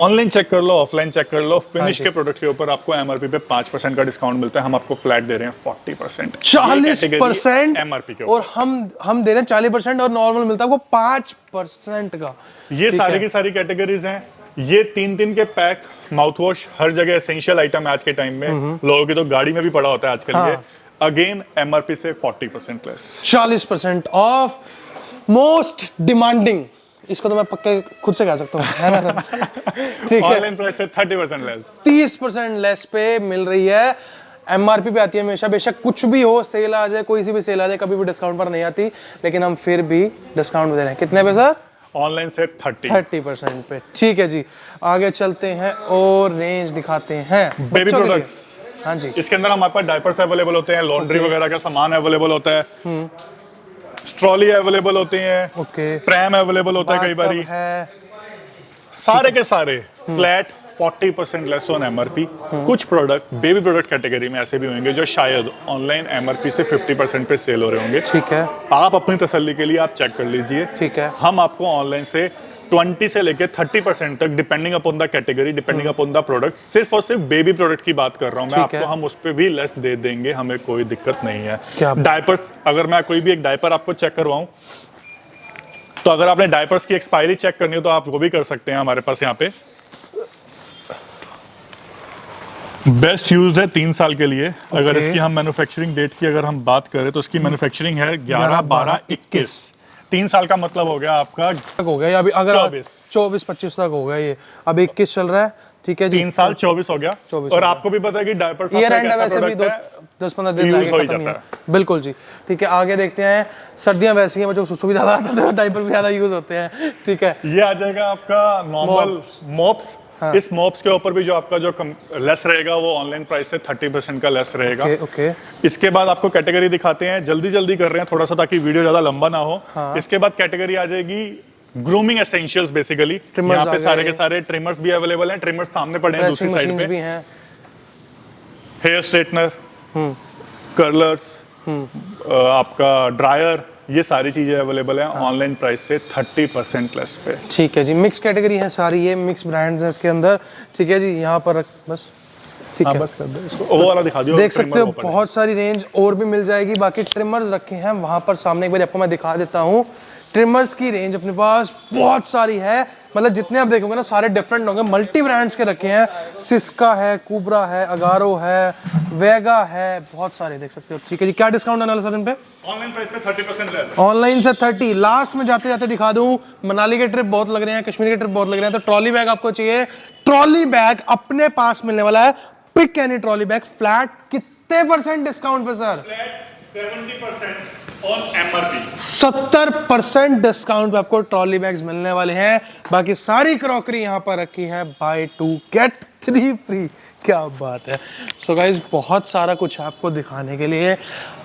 ऑनलाइन चेक कर लो, ऑफलाइन चेक कर लो, फिनिश के प्रोडक्ट के ऊपर आपको एमआरपी पे 5% का डिस्काउंट मिलता है। हम आपको फ्लैट दे रहे हैं 40%, 40% एमआरपी के ऊपर। और हम दे रहे हैं 40% और नॉर्मल मिलता है वो 5% का। ये सारी की सारी कैटेगरीज हैं। ये 3 के पैक माउथ वॉश हर जगह एसेंशियल आइटम है आज के टाइम में। लोगों की तो गाड़ी में भी पड़ा होता है आजकल। ये अगेन एमआरपी से 40% लेस, 40% ऑफ, मोस्ट डिमांडिंग। इसको तो मैं पक्के खुद से कह सकता हूँ, है ना। ठीक है, ऑनलाइन प्राइस से 30% लेस, 30% लेस पे मिल रही है। एमआरपी पे आती है हमेशा, बेशक कुछ भी हो, सेल आ जाए, कोई सी भी सेल आ जाए, कभी भी डिस्काउंट पर नहीं आती, लेकिन हम फिर भी डिस्काउंट दे रहे हैं। कितने पे सर? ऑनलाइन से 30% पे। ठीक है जी, आगे चलते हैं और रेंज दिखाते हैं बेबी प्रोडक्ट्स। हाँ जी, इसके अंदर हमारे पास डायपर्स अवेलेबल होते हैं, लॉन्ड्री वगैरह का सामान अवेलेबल होता है, स्ट्रॉली अवेलेबल होते हैं, प्रैम अवेलेबल होता है कई बारी है। सारे के सारे फ्लैट 40% लेस ऑन एमआरपी। कुछ प्रोडक्ट बेबी प्रोडक्ट कैटेगरी में ऐसे भी होंगे जो शायद ऑनलाइन एमआरपी से 50% पे सेल हो रहे होंगे। ठीक है, आप अपनी तसल्ली के लिए आप चेक कर लीजिए। ठीक है, हम आपको ऑनलाइन से 20 से लेके 30% तक, depending upon the category, depending upon the product, सिर्फ और सिर्फ बेबी प्रोडक्ट की बात कर रहा हूं मैं आपको, हम उस पे भी लेस दे देंगे, हमें कोई दिक्कत नहीं है। डायपर्स, अगर मैं कोई भी एक डायपर आपको चेक करवाऊं, तो अगर आपने डायपर्स की एक्सपायरी चेक करनी हो तो आप वो भी कर सकते हैं। हमारे पास यहाँ पे बेस्ट यूज है 3 साल के लिए। अगर इसकी हम मैन्युफैक्चरिंग डेट की अगर हम बात करें तो इसकी मैन्युफैक्चरिंग है 11/12/21। 3 साल का मतलब हो गया आपका हो गया, अभी अगर 24-25 तक हो गया, ये अब 21 चल रहा है। ठीक है जी, 3 साल 24 हो गया। और आपको भी पता है कि डायपर्स ईयर एंड वैसे भी 10-15 दिन यूज हो ही जाता है। बिल्कुल जी। ठीक है, आगे देखते हैं। सर्दियां वैसी हैं, बच्चों को सुसु भी ज्यादा आता है, डायपर भी ज्यादा यूज होते हैं। ठीक है, ये आ जाएगा आपका नॉर्मल मॉप्स। इस मॉप्स के ऊपर भी जो आपका जो लेस रहेगा वो ऑनलाइन प्राइस से 30% का लेस रहेगा। ओके। इसके बाद आपको कैटेगरी दिखाते हैं, जल्दी कर रहे हैं थोड़ा सा ताकि वीडियो ज्यादा लंबा ना हो। इसके बाद कैटेगरी आ जाएगी ग्रूमिंग एसेंशियल्स बेसिकली। यहाँ पे सारे के सारे ट्रिमर्स भी अवेलेबल हैं। ट्रिमर्स सामने पड़े हैं दूसरी साइड पे। हेयर स्ट्रेटनर, कर्लर्स, आपका ड्रायर, ये सारी चीजें अवेलेबल हैं ऑनलाइन प्राइस से 30% लेस पे। ठीक है जी, मिक्स कैटेगरी है सारी, ये मिक्स ब्रांड्स हैं इसके अंदर। ठीक है जी, यहाँ पर बस ठीक है, बस कर दो इसको, वो वाला दिखा दियो। देख सकते हो बहुत सारी रेंज और भी मिल जाएगी। बाकी ट्रिमर्स रखे हैं वहां पर सामने, एक बार आपको मैं दिखा देता हूँ। ट्रिमर्स की रेंज अपने पास बहुत सारी है, मतलब जितने आप देखोगे ना सारे डिफरेंट होंगे, मल्टी ब्रांड्स के रखे हैं, सिस्का है, कुबरा है, अगारो है, वेगा है, बहुत सारे देख सकते हो। ठीक है जी, क्या डिस्काउंट आने वाला सर इन पे? ऑनलाइन प्राइस पे 30% लेस। ऑनलाइन से 30। लास्ट में जाते जाते दिखा दूं, मनाली के ट्रिप बहुत लग रहे हैं, कश्मीर के ट्रिप बहुत लग रहे हैं, तो ट्रॉली बैग आपको चाहिए, ट्रॉली बैग अपने पास मिलने वाला है। Pick any trolley bag flat कितने % डिस्काउंट पे सर? 70% on MRP। 70% डिस्काउंट पे आपको ट्रॉली बैग्स मिलने वाले हैं। बाकी सारी क्रॉकरी यहां पर रखी है, बाय 2 गेट 3 फ्री। क्या बात है। सो गाइज बहुत सारा कुछ है आपको दिखाने के लिए,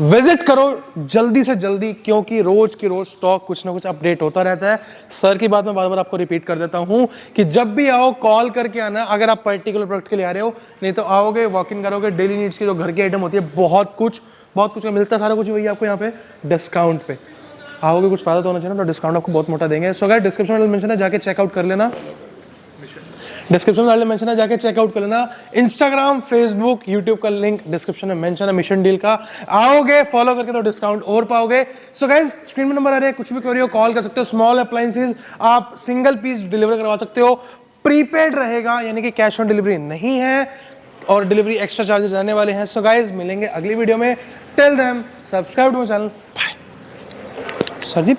विजिट करो जल्दी से जल्दी, क्योंकि रोज की रोज स्टॉक कुछ ना कुछ अपडेट होता रहता है। सर की बात मैं बार बार आपको रिपीट कर देता हूं कि जब भी आओ कॉल करके आना, अगर आप पर्टिकुलर प्रोडक्ट के लिए आ रहे हो, नहीं तो आओगे वॉक इन करोगे, डेली नीड्स की जो घर की आइटम होती है, बहुत कुछ का मिलता है, सारा कुछ वही आपको यहाँ पे डिस्काउंट पे। आओगे कुछ फायदा तो होना चाहिए ना, तो डिस्काउंट आपको बहुत मोटा देंगे। सो गाइस डिस्क्रिप्शन में मेंशन है, जाके चेकआउट कर लेना। डिस्क्रिप्शन में मेंशन है, जाके चेकआउट कर लेना। इंस्टाग्राम, फेसबुक, यूट्यूब का लिंक डिस्क्रिप्शन में मेंशन है, मिशन डील का। आओगे फॉलो करके तो डिस्काउंट और पाओगे। सो गाइस स्क्रीन में नंबर आ रहे हैं, कुछ भी क्वेरी हो कॉल कर सकते हो। स्मॉल अप्लायंसेस आप सिंगल पीस डिलीवर करवा सकते हो, प्रीपेड रहेगा, यानी कि कैश ऑन डिलीवरी नहीं है, और डिलीवरी एक्स्ट्रा चार्जेस रहने वाले हैं। सो गाइस मिलेंगे अगली वीडियो में, till then subscribe to my channel. Bye sir ji.